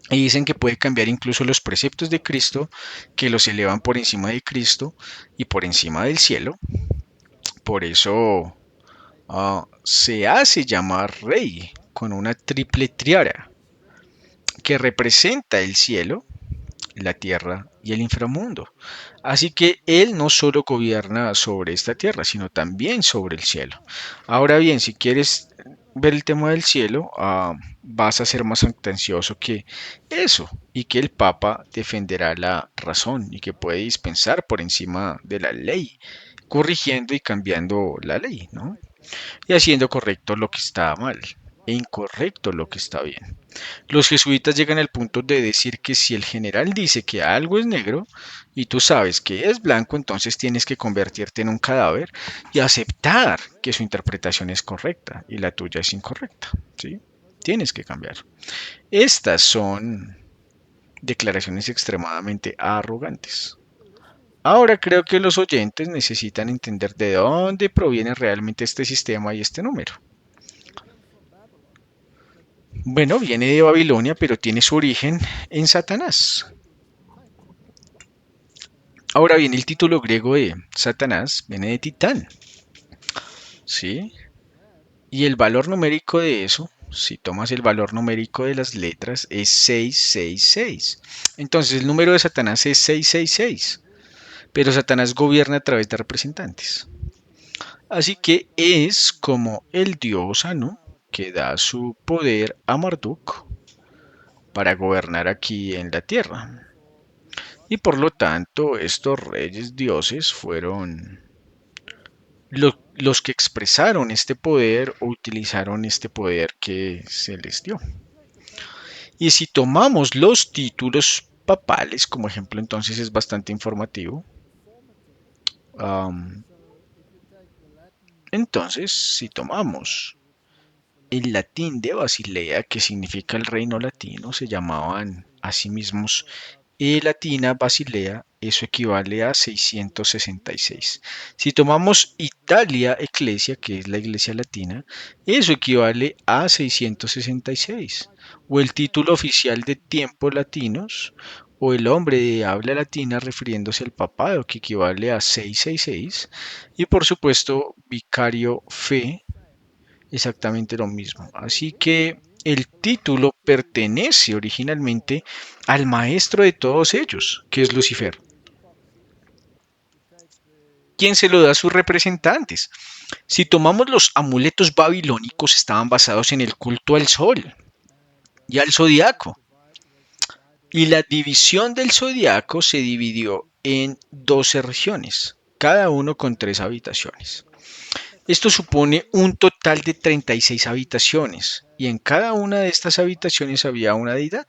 y dicen que puede cambiar incluso los preceptos de Cristo, que los elevan por encima de Cristo y por encima del cielo. Por eso se hace llamar rey con una triple triara que representa el cielo, la tierra y el inframundo. Así que Él no solo gobierna sobre esta tierra, sino también sobre el cielo. Ahora bien, si quieres ver el tema del cielo, vas a ser más ansioso que eso y que el Papa defenderá la razón y que puede dispensar por encima de la ley, corrigiendo y cambiando la ley, ¿no? Y haciendo correcto lo que está mal e incorrecto lo que está bien. Los jesuitas llegan al punto de decir que si el general dice que algo es negro y tú sabes que es blanco, entonces tienes que convertirte en un cadáver y aceptar que su interpretación es correcta y la tuya es incorrecta, ¿sí? Tienes que cambiar. Estas son declaraciones extremadamente arrogantes. Ahora creo que los oyentes necesitan entender de dónde proviene realmente este sistema y este número. Bueno, viene de Babilonia, pero tiene su origen en Satanás. Ahora bien, el título griego de Satanás viene de Titán, ¿sí? Y el valor numérico de eso si tomas el valor numérico de las letras, es 666. Entonces el número de Satanás es 666, pero Satanás gobierna a través de representantes. Así que es como el dios Anu que da su poder a Marduk para gobernar aquí en la tierra. Y por lo tanto, estos reyes dioses fueron los que expresaron este poder o utilizaron este poder que se les dio. Y si tomamos los títulos papales como ejemplo, entonces es bastante informativo. Um, entonces, si tomamos el latín de Basilea, que significa el reino latino, se llamaban a sí mismos latina Basilea, eso equivale a 666. Si tomamos Italia Ecclesia, que es la iglesia latina, eso equivale a 666. O el título oficial de tiempos latinos, o el hombre de habla latina refiriéndose al papado, que equivale a 666. Y por supuesto, vicario fe, exactamente lo mismo. Así que el título pertenece originalmente al maestro de todos ellos, que es Lucifer, quien se lo da a sus representantes. Si tomamos los amuletos babilónicos, estaban basados en el culto al sol y al zodiaco. Y la división del zodiaco se dividió en 12 regiones, cada uno con 3 habitaciones. Esto supone un total de 36 habitaciones, y en cada una de estas habitaciones había una deidad,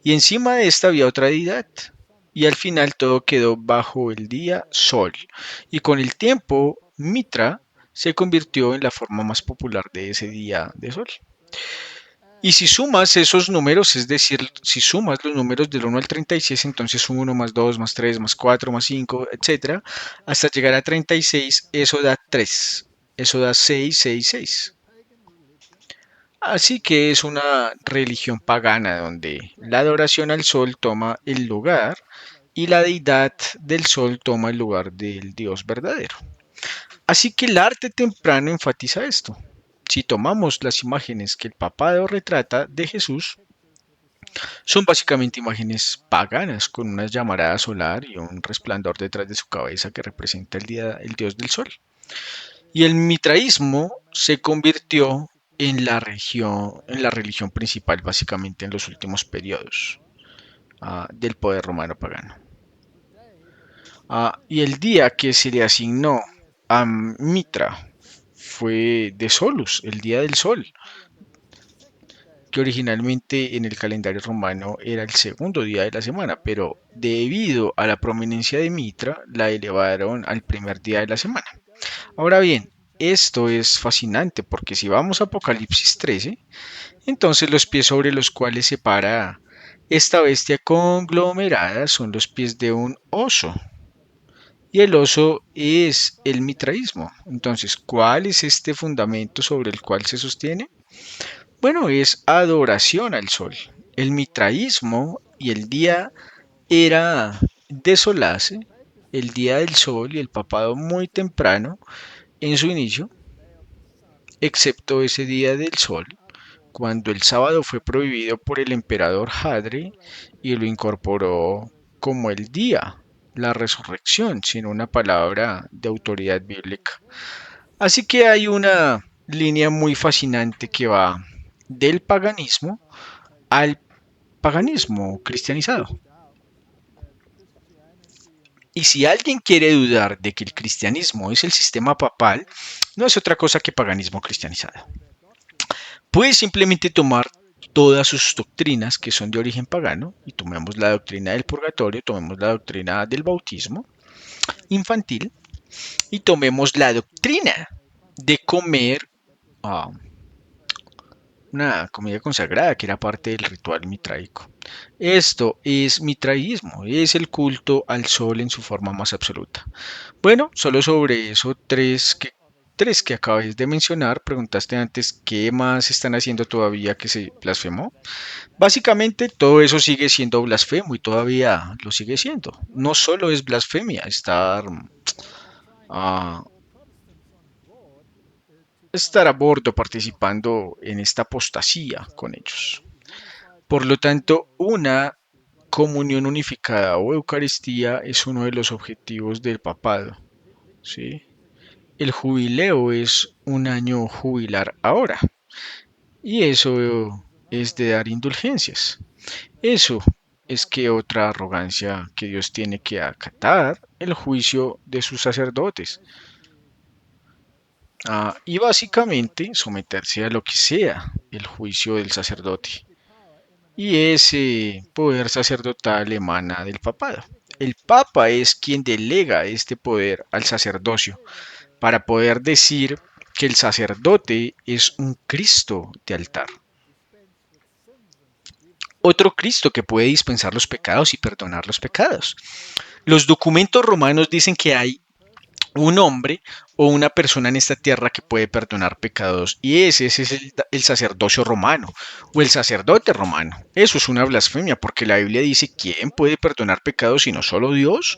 y encima de esta había otra deidad, y al final todo quedó bajo el día Sol, y con el tiempo Mitra se convirtió en la forma más popular de ese día de Sol. Y si sumas esos números, es decir, si sumas los números del 1 al 36, entonces 1 más 2 más 3 más 4 más 5, etcétera, hasta llegar a 36, eso da 3. Eso da 666. Así que es una religión pagana donde la adoración al sol toma el lugar y la deidad del sol toma el lugar del Dios verdadero. Así que el arte temprano enfatiza esto. Si tomamos las imágenes que el papado retrata de Jesús, son básicamente imágenes paganas con una llamarada solar y un resplandor detrás de su cabeza que representa el dios del sol. Y el mitraísmo se convirtió en la religión principal básicamente en los últimos periodos del poder romano pagano. Y el día que se le asignó a Mitra fue de Solus, el día del sol, que originalmente en el calendario romano era el segundo día de la semana, pero debido a la prominencia de Mitra la elevaron al primer día de la semana. Ahora bien, esto es fascinante porque si vamos a Apocalipsis 13, entonces los pies sobre los cuales se para esta bestia conglomerada son los pies de un oso. Y el oso es el mitraísmo. Entonces, ¿cuál es este fundamento sobre el cual se sostiene? Bueno, es adoración al sol. El mitraísmo y el día era de Solace, el día del sol y el papado muy temprano en su inicio, excepto ese día del sol, cuando el sábado fue prohibido por el emperador Hadre y lo incorporó como el día, la resurrección, sin una palabra de autoridad bíblica. Así que hay una línea muy fascinante que va del paganismo al paganismo cristianizado. Y si alguien quiere dudar de que el cristianismo es el sistema papal, no es otra cosa que paganismo cristianizado. Puede simplemente tomar todas sus doctrinas que son de origen pagano, y tomemos la doctrina del purgatorio, tomemos la doctrina del bautismo infantil, y tomemos la doctrina de comer uh, una comida consagrada que era parte del ritual mitraico. Esto es mitraísmo, es el culto al sol en su forma más absoluta. Bueno, solo sobre eso tres que acabáis de mencionar, preguntaste antes qué más están haciendo todavía que se blasfemó. Básicamente todo eso sigue siendo blasfemo y todavía lo sigue siendo. No solo es blasfemia estar ah, estar a bordo participando en esta apostasía con ellos. Por lo tanto, una comunión unificada o Eucaristía es uno de los objetivos del papado, ¿sí? El jubileo es un año jubilar ahora, y eso es de dar indulgencias. Eso es que otra arrogancia que Dios tiene que acatar el juicio de sus sacerdotes. Y básicamente someterse a lo que sea el juicio del sacerdote. Y ese poder sacerdotal emana del papado. El papa es quien delega este poder al sacerdocio para poder decir que el sacerdote es un Cristo de altar. Otro Cristo que puede dispensar los pecados y perdonar los pecados. Los documentos romanos dicen que hay un hombre o una persona en esta tierra que puede perdonar pecados y ese es el sacerdocio romano o el sacerdote romano. Eso es una blasfemia porque la Biblia dice quién puede perdonar pecados si no solo Dios.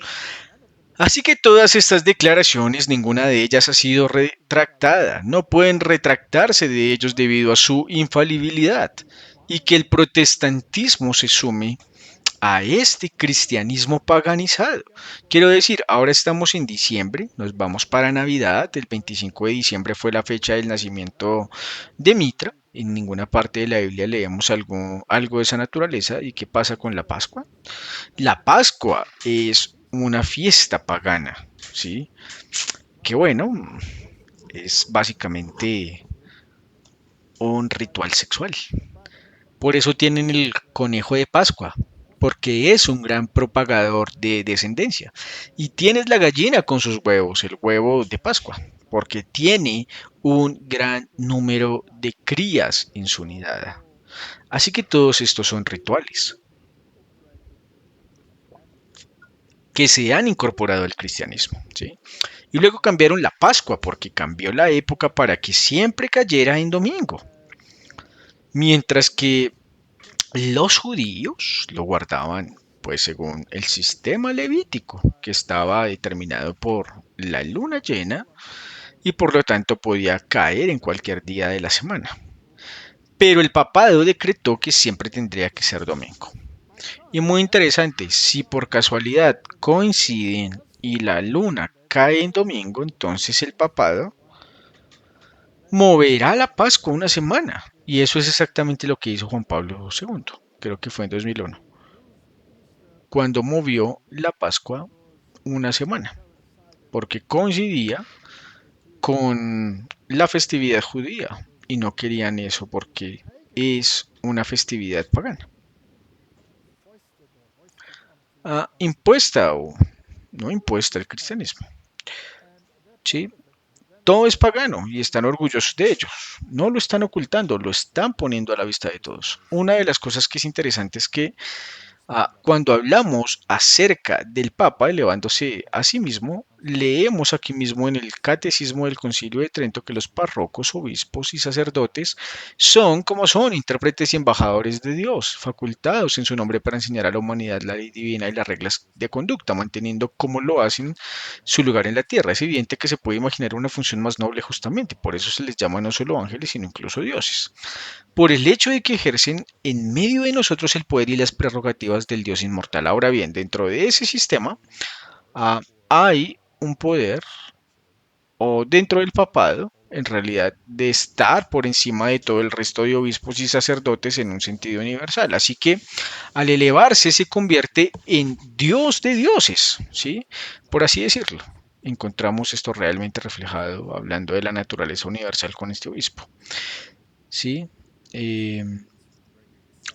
Así que todas estas declaraciones, ninguna de ellas ha sido retractada. No pueden retractarse de ellos debido a su infalibilidad y que el protestantismo se sume a este cristianismo paganizado. Quiero decir, ahora estamos en diciembre, nos vamos para Navidad, el 25 de diciembre fue la fecha del nacimiento de Mitra, en ninguna parte de la Biblia leemos algo de esa naturaleza. ¿Y qué pasa con la Pascua? La Pascua es una fiesta pagana, ¿sí? Que bueno, es básicamente un ritual sexual. Por eso tienen el conejo de Pascua, porque es un gran propagador de descendencia. Y tienes la gallina con sus huevos, el huevo de Pascua, porque tiene un gran número de crías en su nidada. Así que todos estos son rituales que se han incorporado al cristianismo, ¿sí? Y luego cambiaron la Pascua porque cambió la época para que siempre cayera en domingo. Mientras que los judíos lo guardaban pues según el sistema levítico que estaba determinado por la luna llena y por lo tanto podía caer en cualquier día de la semana. Pero el papado decretó que siempre tendría que ser domingo. Y muy interesante, si por casualidad coinciden y la luna cae en domingo, entonces el papado moverá la Pascua una semana. Y eso es exactamente lo que hizo Juan Pablo II, creo que fue en 2001, cuando movió la Pascua una semana, porque coincidía con la festividad judía y no querían eso porque es una festividad pagana. Impuesta o no impuesta el cristianismo. ¿Sí? Todo es pagano y están orgullosos de ellos. No lo están ocultando, lo están poniendo a la vista de todos. Una de las cosas que es interesante es que cuando hablamos acerca del Papa elevándose a sí mismo, leemos aquí mismo en el Catecismo del Concilio de Trento que los párrocos, obispos y sacerdotes son como son intérpretes y embajadores de Dios, facultados en su nombre para enseñar a la humanidad la ley divina y las reglas de conducta, manteniendo como lo hacen su lugar en la tierra. Es evidente que se puede imaginar una función más noble justamente, por eso se les llama no solo ángeles, sino incluso dioses por el hecho de que ejercen en medio de nosotros el poder y las prerrogativas del Dios inmortal. Ahora bien, dentro de ese sistema ah, hay un poder, o dentro del papado, en realidad, de estar por encima de todo el resto de obispos y sacerdotes en un sentido universal. Así que al elevarse se convierte en Dios de dioses, ¿sí? Por así decirlo. Encontramos esto realmente reflejado hablando de la naturaleza universal con este obispo. ¿Sí? Eh,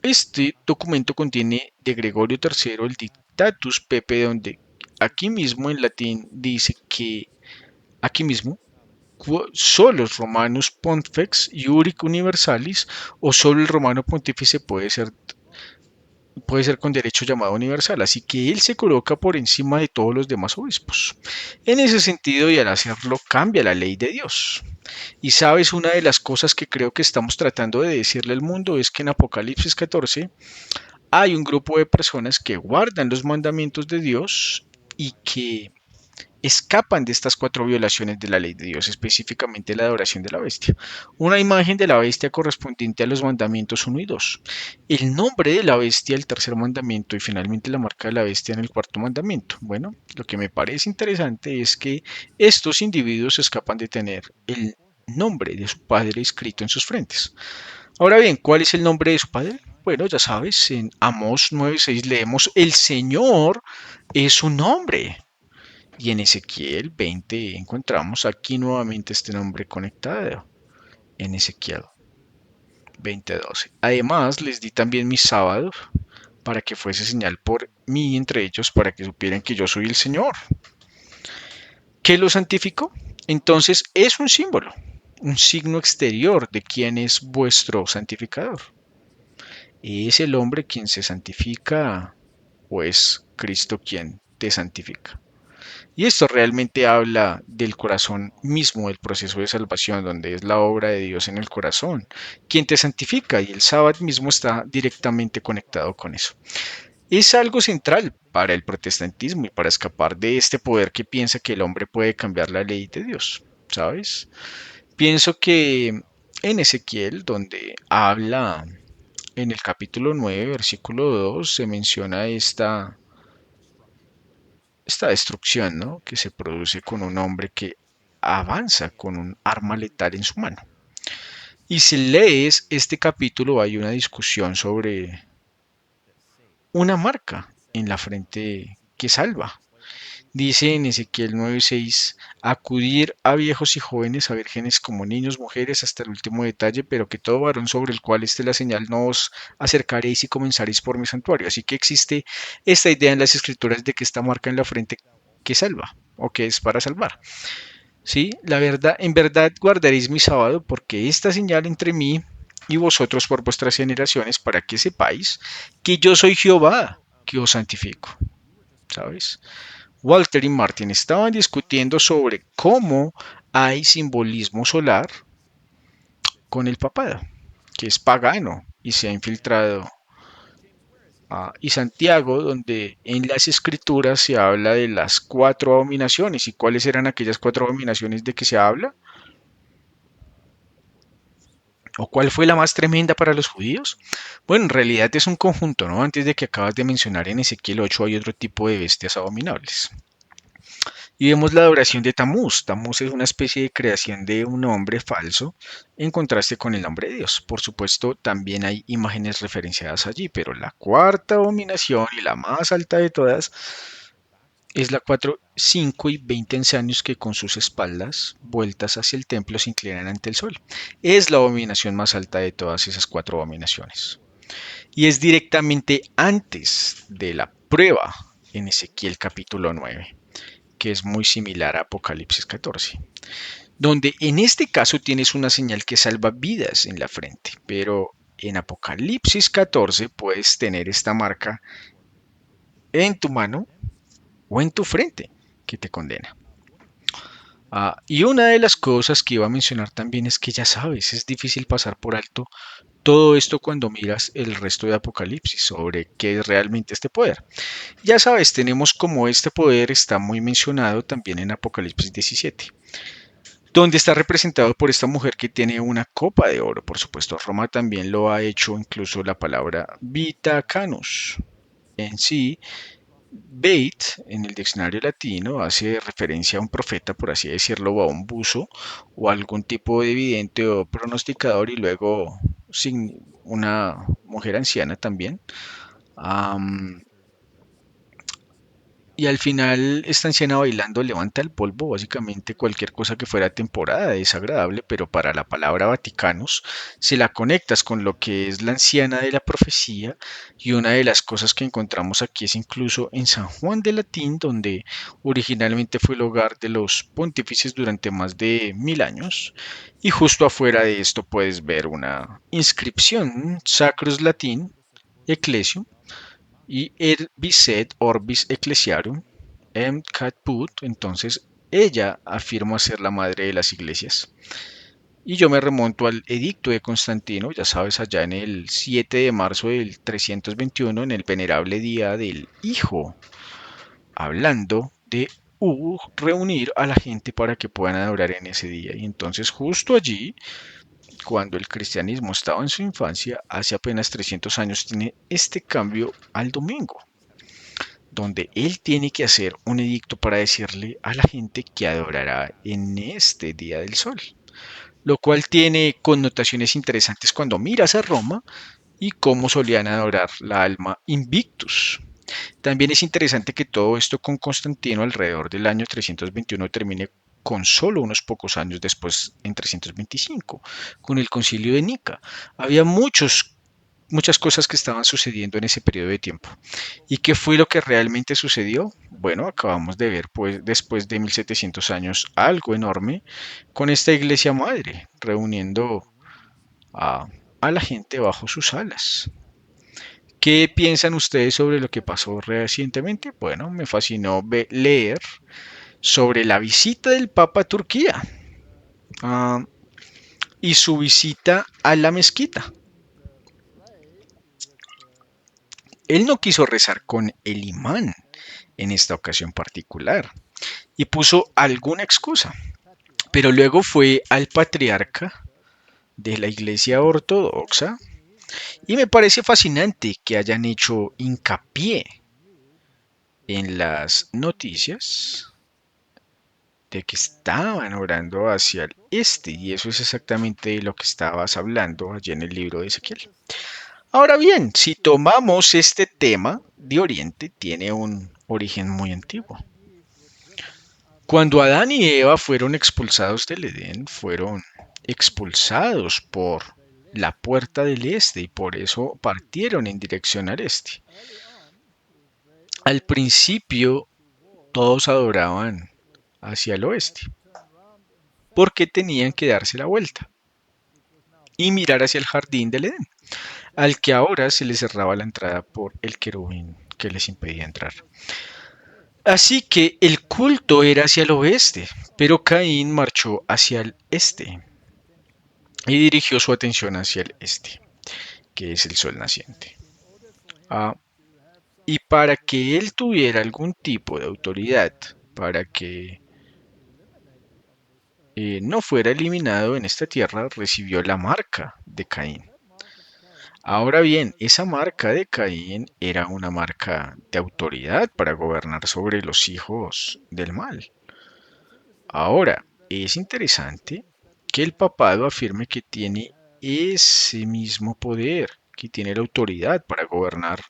Este documento contiene de Gregorio III el Dictatus Pepe, donde aquí mismo en latín dice que aquí mismo solos Romanus Pontifex Iuric Universalis o solo el romano pontífice puede ser con derecho llamado universal, así que él se coloca por encima de todos los demás obispos. En ese sentido, y al hacerlo, cambia la ley de Dios. Y sabes, una de las cosas que creo que estamos tratando de decirle al mundo es que en Apocalipsis 14 hay un grupo de personas que guardan los mandamientos de Dios y que escapan de estas cuatro violaciones de la ley de Dios, específicamente la adoración de la bestia. Una imagen de la bestia correspondiente a los mandamientos uno y 2. El nombre de la bestia, el tercer mandamiento, y finalmente la marca de la bestia en el cuarto mandamiento. Bueno, lo que me parece interesante es que estos individuos escapan de tener el nombre de su padre escrito en sus frentes. Ahora bien, ¿cuál es el nombre de su padre? Bueno, ya sabes, en Amós 9:6 leemos, el Señor es su nombre. Y en Ezequiel 20 encontramos aquí nuevamente este nombre conectado, en Ezequiel 20:12. Además, les di también mis sábados para que fuese señal por mí entre ellos, para que supieran que yo soy el Señor. ¿Qué lo santificó? Entonces es un símbolo, un signo exterior de quién es vuestro santificador. ¿Es el hombre quien se santifica o es Cristo quien te santifica? Y esto realmente habla del corazón mismo del proceso de salvación, donde es la obra de Dios en el corazón, quien te santifica, y el sábado mismo está directamente conectado con eso. Es algo central para el protestantismo y para escapar de este poder que piensa que el hombre puede cambiar la ley de Dios, ¿sabes? Pienso que en Ezequiel, donde habla en el capítulo 9, versículo 2, se menciona esta destrucción, ¿no? Que se produce con un hombre que avanza con un arma letal en su mano. Y si lees este capítulo hay una discusión sobre una marca en la frente que salva. Dice en Ezequiel 9:6, acudir a viejos y jóvenes, a vírgenes como niños, mujeres, hasta el último detalle, pero que todo varón sobre el cual esté la señal no os acercaréis y comenzaréis por mi santuario. Así que existe esta idea en las escrituras de que esta marca en la frente que salva o que es para salvar. Sí, la verdad, en verdad guardaréis mi sábado, porque esta señal entre mí y vosotros por vuestras generaciones, para que sepáis que yo soy Jehová, que os santifico. ¿Sabes? Walter y Martin estaban discutiendo sobre cómo hay simbolismo solar con el papado, que es pagano y se ha infiltrado. Y Santiago, donde en las escrituras se habla de las cuatro abominaciones. ¿Y cuáles eran aquellas cuatro abominaciones de que se habla? ¿O cuál fue la más tremenda para los judíos? Bueno, en realidad es un conjunto, ¿no? Antes de que acabas de mencionar en Ezequiel 8 hay otro tipo de bestias abominables. Y vemos la adoración de Tamuz. Tamuz es una especie de creación de un hombre falso en contraste con el nombre de Dios. Por supuesto, también hay imágenes referenciadas allí, pero la cuarta abominación y la más alta de todas es la 4, 5 y 20 ancianos que con sus espaldas vueltas hacia el templo se inclinan ante el sol. Es la abominación más alta de todas esas cuatro abominaciones. Y es directamente antes de la prueba en Ezequiel capítulo 9, que es muy similar a Apocalipsis 14, donde en este caso tienes una señal que salva vidas en la frente, pero en Apocalipsis 14 puedes tener esta marca en tu mano o en tu frente que te condena. Y una de las cosas que iba a mencionar también es que ya sabes, es difícil pasar por alto todo esto cuando miras el resto de Apocalipsis sobre qué es realmente este poder. Ya sabes, tenemos como este poder está muy mencionado también en Apocalipsis 17, donde está representado por esta mujer que tiene una copa de oro. Por supuesto, Roma también lo ha hecho, incluso la palabra vitacanus en sí. Beit, en el diccionario latino, hace referencia a un profeta, por así decirlo, o a un buzo, o a algún tipo de vidente o pronosticador, y luego una mujer anciana también. Um, Y al final esta anciana bailando levanta el polvo, básicamente cualquier cosa que fuera temporada es agradable, pero para la palabra Vaticanus, si la conectas con lo que es la anciana de la profecía, y una de las cosas que encontramos aquí es incluso en San Juan de Latín, donde originalmente fue el hogar de los pontífices durante más de 1000 años, y justo afuera de esto puedes ver una inscripción, Sacrus Latin Ecclesium, y Viset Orbis Ecclesiarum em Caput, entonces ella afirma ser la madre de las iglesias. Y yo me remonto al edicto de Constantino, ya sabes, allá en el 7 de marzo del 321, en el venerable día del Hijo, hablando de reunir a la gente para que puedan adorar en ese día. Y entonces justo allí, cuando el cristianismo estaba en su infancia, hace apenas 300 años, tiene este cambio al domingo, donde él tiene que hacer un edicto para decirle a la gente que adorará en este día del sol, lo cual tiene connotaciones interesantes cuando miras a Roma y cómo solían adorar la alma Invictus. También es interesante que todo esto con Constantino alrededor del año 321 termine con solo unos pocos años después, en 325, con el concilio de Nica. Había muchas cosas que estaban sucediendo en ese periodo de tiempo. ¿Y qué fue lo que realmente sucedió? Bueno, acabamos de ver, pues, después de 1700 años, algo enorme con esta iglesia madre, reuniendo a, a la gente bajo sus alas. ¿Qué piensan ustedes sobre lo que pasó recientemente? Bueno, me fascinó leer sobre la visita del Papa a Turquía, ah, y su visita a la mezquita. Él no quiso rezar con el imán en esta ocasión particular y puso alguna excusa, pero luego fue al patriarca de la Iglesia Ortodoxa y me parece fascinante que hayan hecho hincapié en las noticias de que estaban orando hacia el este, y eso es exactamente lo que estabas hablando allí en el libro de Ezequiel. Ahora bien, si tomamos este tema de Oriente, tiene un origen muy antiguo. Cuando Adán y Eva fueron expulsados del Edén, fueron expulsados por la puerta del este y por eso partieron en dirección al este. Al principio todos adoraban hacia el oeste, porque tenían que darse la vuelta y mirar hacia el jardín del Edén, al que ahora se les cerraba la entrada por el querubín que les impedía entrar. Así que el culto era hacia el oeste, pero Caín marchó hacia el este y dirigió su atención hacia el este, que es el sol naciente. Ah, y para que él tuviera algún tipo de autoridad, para que no fuera eliminado en esta tierra, recibió la marca de Caín. Ahora bien, esa marca de Caín era una marca de autoridad para gobernar sobre los hijos del mal. Ahora, es interesante que el papado afirme que tiene ese mismo poder, que tiene la autoridad para gobernar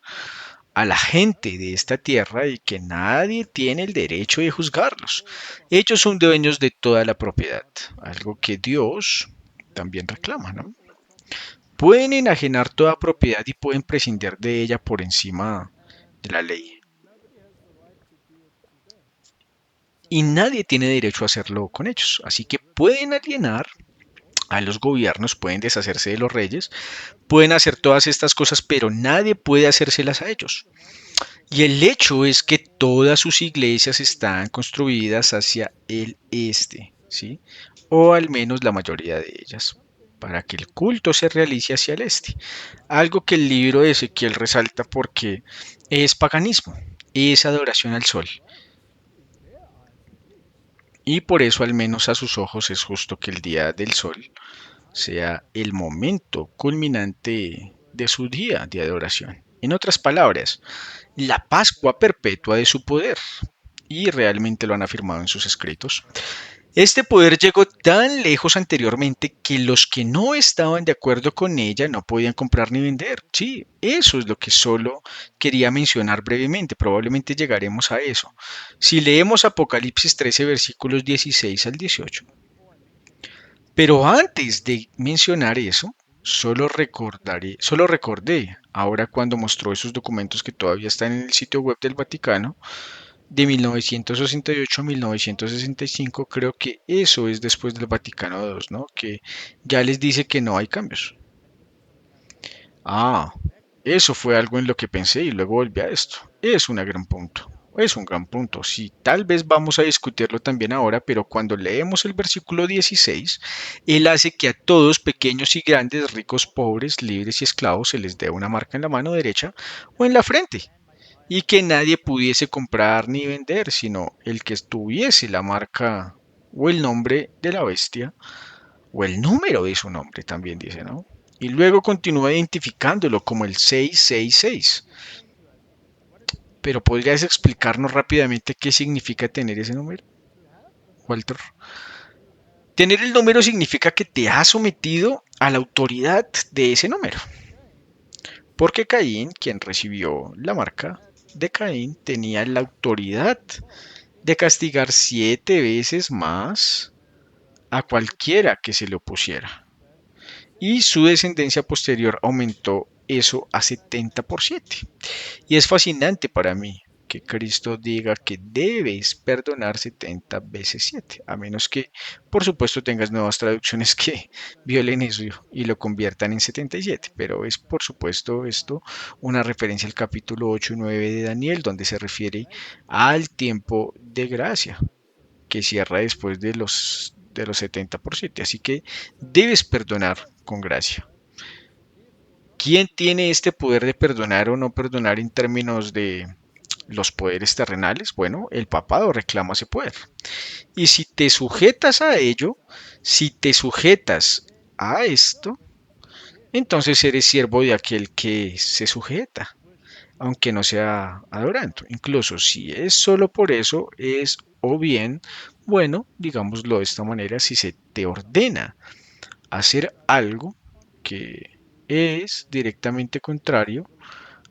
a la gente de esta tierra y que nadie tiene el derecho de juzgarlos. Ellos son dueños de toda la propiedad, algo que Dios también reclama, ¿no? Pueden enajenar toda propiedad y pueden prescindir de ella por encima de la ley. Y nadie tiene derecho a hacerlo con ellos. Así que pueden alienar a los gobiernos, pueden deshacerse de los reyes, pueden hacer todas estas cosas, pero nadie puede hacérselas a ellos. Y el hecho es que todas sus iglesias están construidas hacia el este, ¿sí? O al menos la mayoría de ellas, para que el culto se realice hacia el este. Algo que el libro de Ezequiel resalta porque es paganismo, es adoración al sol. Y por eso al menos a sus ojos es justo que el día del sol sea el momento culminante de su día de adoración. En otras palabras, la Pascua perpetua de su poder. Y realmente lo han afirmado en sus escritos. Este poder llegó tan lejos anteriormente que los que no estaban de acuerdo con ella no podían comprar ni vender. Sí, eso es lo que solo quería mencionar brevemente. Probablemente llegaremos a eso. Si leemos Apocalipsis 13, versículos 16 al 18. Pero antes de mencionar eso, solo recordé, ahora cuando mostró esos documentos que todavía están en el sitio web del Vaticano, de 1968 a 1965, creo que eso es después del Vaticano II, ¿no? Que ya les dice que no hay cambios. Ah, eso fue algo en lo que pensé y luego volví a esto. Es un gran punto. Es un gran punto. Sí, tal vez vamos a discutirlo también ahora, pero cuando leemos el versículo 16, él hace que a todos, pequeños y grandes, ricos, pobres, libres y esclavos, se les dé una marca en la mano derecha o en la frente. y que nadie pudiese comprar ni vender, sino el que tuviese la marca o el nombre de la bestia o el número de su nombre también dice, ¿no? Y luego continúa identificándolo como el 666. Pero ¿podrías explicarnos rápidamente qué significa tener ese número, Walter? Tener el número significa que te has sometido a la autoridad de ese número. Porque Caín, quien recibió la marca de Caín, tenía la autoridad de castigar 7 veces más a cualquiera que se le opusiera. Y su descendencia posterior aumentó eso a 70 por 7. Y es fascinante para mí que Cristo diga que debes perdonar 70 veces 7, a menos que, por supuesto, tengas nuevas traducciones que violen eso y lo conviertan en 77. Pero es, por supuesto, esto una referencia al capítulo 8 y 9 de Daniel, donde se refiere al tiempo de gracia, que cierra después de los 70 por 7. Así que debes perdonar con gracia. ¿Quién tiene este poder de perdonar o no perdonar en términos de los poderes terrenales? Bueno, el papado reclama ese poder. Y si te sujetas a ello, si te sujetas a esto, entonces eres siervo de aquel que se sujeta, aunque no sea adorando. Incluso si es solo por eso, es o bien, bueno, digámoslo de esta manera, si se te ordena hacer algo que es directamente contrario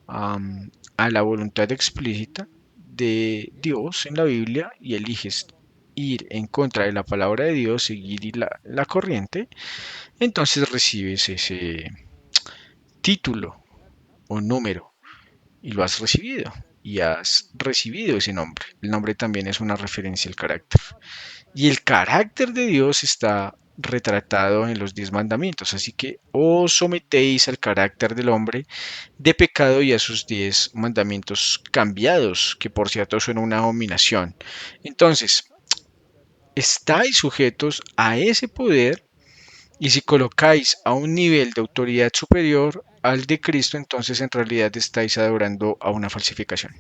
a la voluntad explícita de Dios en la Biblia y eliges ir en contra de la palabra de Dios, seguir la corriente, entonces recibes ese título o número y lo has recibido. Y has recibido ese nombre. El nombre también es una referencia al carácter. Y el carácter de Dios está retratado en los 10 mandamientos. Así que os sometéis al carácter del hombre de pecado y a sus 10 mandamientos cambiados, que por cierto son una abominación. Entonces, estáis sujetos a ese poder y si colocáis a un nivel de autoridad superior al de Cristo, entonces en realidad estáis adorando a una falsificación.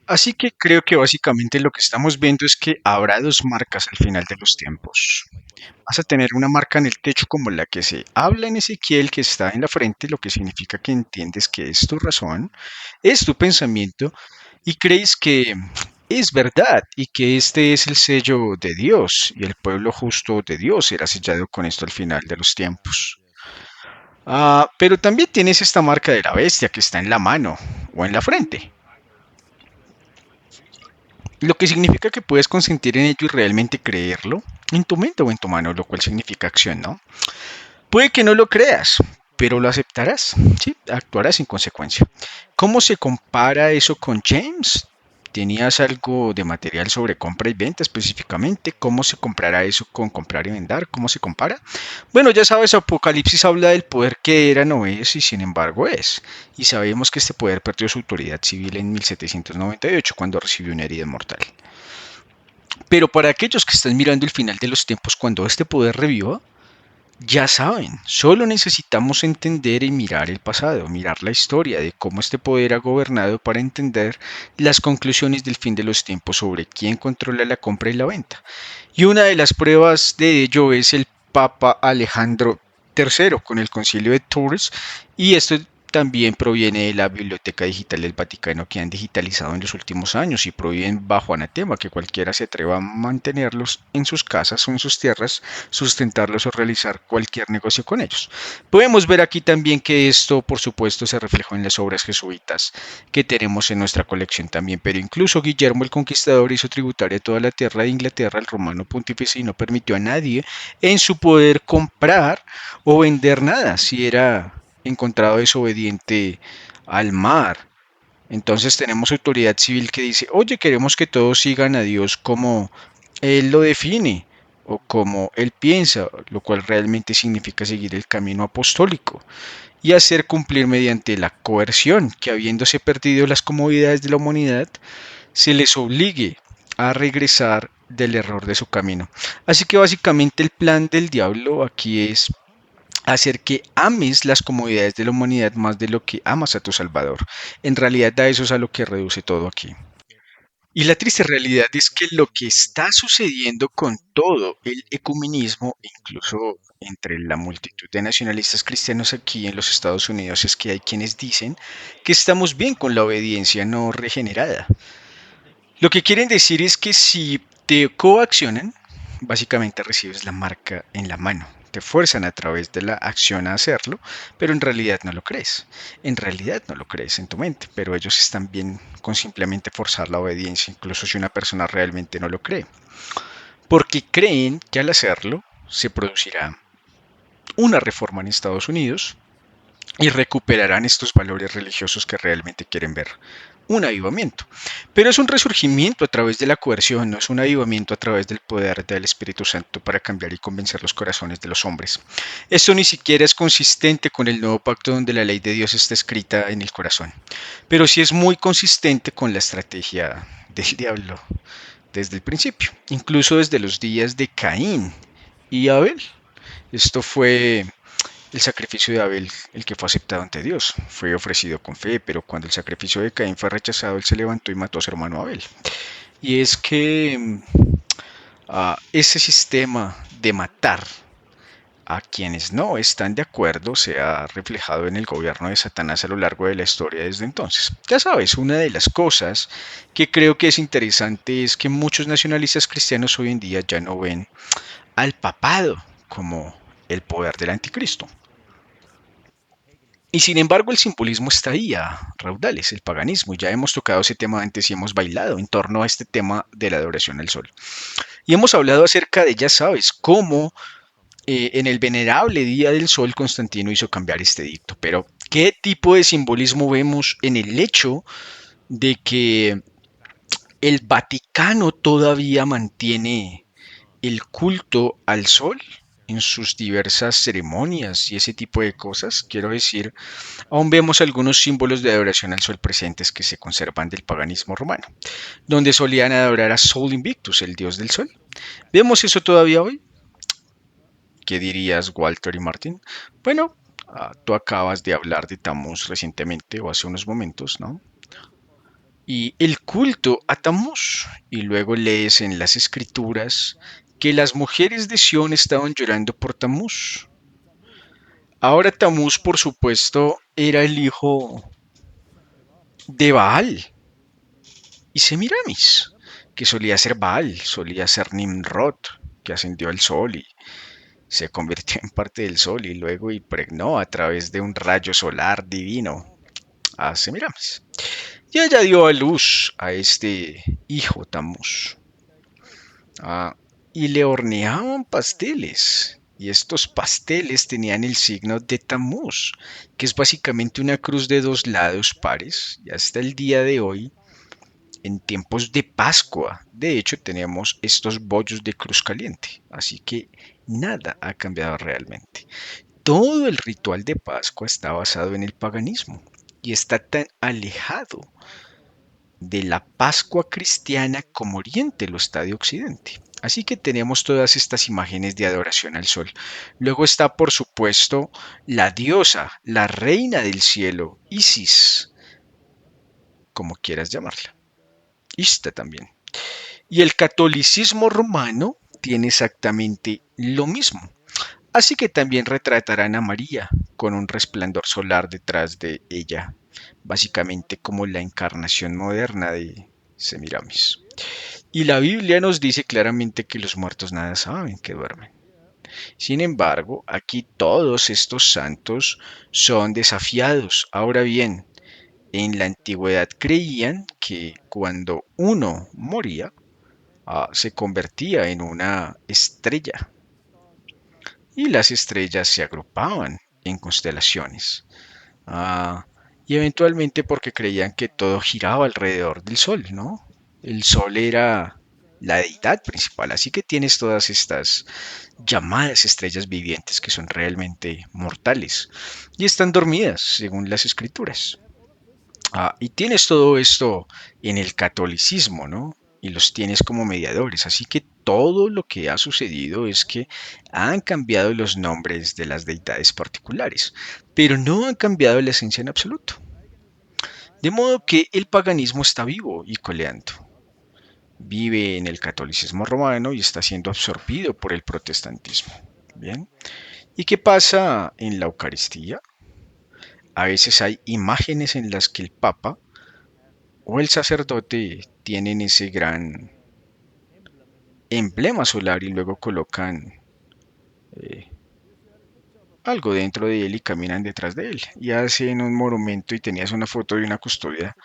Así que creo que básicamente lo que estamos viendo es que habrá dos marcas al final de los tiempos. Vas a tener una marca en el techo como la que se habla en Ezequiel, que está en la frente, lo que significa que entiendes que es tu razón, es tu pensamiento y crees que es verdad y que este es el sello de Dios y el pueblo justo de Dios será sellado con esto al final de los tiempos. Pero también tienes esta marca de la bestia que está en la mano o en la frente, lo que significa que puedes consentir en ello y realmente creerlo en tu mente o en tu mano, lo cual significa acción, ¿no? Puede que no lo creas, pero lo aceptarás, ¿sí? Actuarás en consecuencia. ¿Cómo se compara eso con James? ¿Tenías algo de material sobre compra y venta específicamente? ¿Cómo se comparará eso con comprar y vender? ¿Cómo se compara? Bueno, ya sabes, Apocalipsis habla del poder que era, no es, y sin embargo es. Y sabemos que este poder perdió su autoridad civil en 1798, cuando recibió una herida mortal. Pero para aquellos que están mirando el final de los tiempos, cuando este poder reviva, ya saben, solo necesitamos entender y mirar el pasado, mirar la historia de cómo este poder ha gobernado para entender las conclusiones del fin de los tiempos sobre quién controla la compra y la venta. Y una de las pruebas de ello es el Papa Alejandro III con el Concilio de Tours y esto también proviene de la Biblioteca Digital del Vaticano que han digitalizado en los últimos años y prohíben bajo anatema que cualquiera se atreva a mantenerlos en sus casas o en sus tierras, sustentarlos o realizar cualquier negocio con ellos. Podemos ver aquí también que esto, por supuesto, se reflejó en las obras jesuitas que tenemos en nuestra colección también, pero incluso Guillermo el Conquistador hizo tributaria toda la tierra de Inglaterra al romano pontífice y no permitió a nadie en su poder comprar o vender nada si era encontrado desobediente al mar. Entonces tenemos autoridad civil que dice, oye, queremos que todos sigan a Dios como Él lo define o como Él piensa, lo cual realmente significa seguir el camino apostólico y hacer cumplir mediante la coerción que habiéndose perdido las comodidades de la humanidad, se les obligue a regresar del error de su camino. Así que básicamente el plan del diablo aquí es hacer que ames las comodidades de la humanidad más de lo que amas a tu Salvador. En realidad a eso es a lo que reduce todo aquí. Y la triste realidad es que lo que está sucediendo con todo el ecumenismo, incluso entre la multitud de nacionalistas cristianos aquí en los Estados Unidos, es que hay quienes dicen que estamos bien con la obediencia no regenerada. Lo que quieren decir es que si te coaccionan, básicamente recibes la marca en la mano. Te fuerzan a través de la acción a hacerlo, pero en realidad no lo crees. En realidad no lo crees en tu mente, pero ellos están bien con simplemente forzar la obediencia, incluso si una persona realmente no lo cree. Porque creen que al hacerlo se producirá una reforma en Estados Unidos y recuperarán estos valores religiosos que realmente quieren ver. Un avivamiento. Pero es un resurgimiento a través de la coerción, no es un avivamiento a través del poder del Espíritu Santo para cambiar y convencer los corazones de los hombres. Esto ni siquiera es consistente con el nuevo pacto donde la ley de Dios está escrita en el corazón. Pero sí es muy consistente con la estrategia del diablo desde el principio, incluso desde los días de Caín y Abel. Esto fue el sacrificio de Abel, el que fue aceptado ante Dios, fue ofrecido con fe, pero cuando el sacrificio de Caín fue rechazado, él se levantó y mató a su hermano Abel. Y es que ese sistema de matar a quienes no están de acuerdo se ha reflejado en el gobierno de Satanás a lo largo de la historia desde entonces. Ya sabes, una de las cosas que creo que es interesante es que muchos nacionalistas cristianos hoy en día ya no ven al papado como el poder del anticristo. Y sin embargo el simbolismo está ahí a raudales, el paganismo. Ya hemos tocado ese tema antes y hemos bailado en torno a este tema de la adoración al sol. Y hemos hablado acerca de, ya sabes, cómo en el venerable Día del Sol Constantino hizo cambiar este dicto. Pero, ¿qué tipo de simbolismo vemos en el hecho de que el Vaticano todavía mantiene el culto al sol en sus diversas ceremonias y ese tipo de cosas? Quiero decir, aún vemos algunos símbolos de adoración al sol presentes que se conservan del paganismo romano, donde solían adorar a Sol Invictus, el dios del sol. ¿Vemos eso todavía hoy? ¿Qué dirías, Walter y Martin? Bueno, tú acabas de hablar de Tammuz recientemente o hace unos momentos, ¿no? Y el culto a Tammuz. Y luego lees en las escrituras que las mujeres de Sión estaban llorando por Tammuz. Ahora Tammuz, por supuesto, era el hijo de Baal y Semiramis, que solía ser Baal, solía ser Nimrod, que ascendió al sol y se convirtió en parte del sol y luego impregnó a través de un rayo solar divino a Semiramis. Y ella dio a luz a este hijo Tammuz. Ah, y le horneaban pasteles. Y estos pasteles tenían el signo de Tammuz, que es básicamente una cruz de dos lados pares. Y hasta el día de hoy, en tiempos de Pascua, de hecho, tenemos estos bollos de cruz caliente. Así que nada ha cambiado realmente. Todo el ritual de Pascua está basado en el paganismo y está tan alejado de la Pascua cristiana como Oriente lo está de Occidente. Así que tenemos todas estas imágenes de adoración al sol. Luego está, por supuesto, la diosa, la reina del cielo, Isis, como quieras llamarla. Ista también. Y el catolicismo romano tiene exactamente lo mismo. Así que también retratarán a María con un resplandor solar detrás de ella, básicamente como la encarnación moderna de Semiramis. Y la Biblia nos dice claramente que los muertos nada saben, que duermen. Sin embargo, aquí todos estos santos son desafiados. Ahora bien, en la antigüedad creían que cuando uno moría, se convertía en una estrella y las estrellas se agrupaban en constelaciones. Ah, y eventualmente porque creían que todo giraba alrededor del Sol, ¿no? El Sol era la deidad principal, así que tienes todas estas llamadas estrellas vivientes que son realmente mortales y están dormidas, según las escrituras. Y tienes todo esto en el catolicismo, ¿no? Y los tienes como mediadores, así que todo lo que ha sucedido es que han cambiado los nombres de las deidades particulares, pero no han cambiado la esencia en absoluto. De modo que el paganismo está vivo y coleando. Vive en el catolicismo romano y está siendo absorbido por el protestantismo. Bien. ¿Y qué pasa en la Eucaristía? A veces hay imágenes en las que el Papa o el sacerdote tienen ese gran emblema solar y luego colocan eh, algo dentro de él y caminan detrás de él y hacen un monumento y tenías una foto de una custodia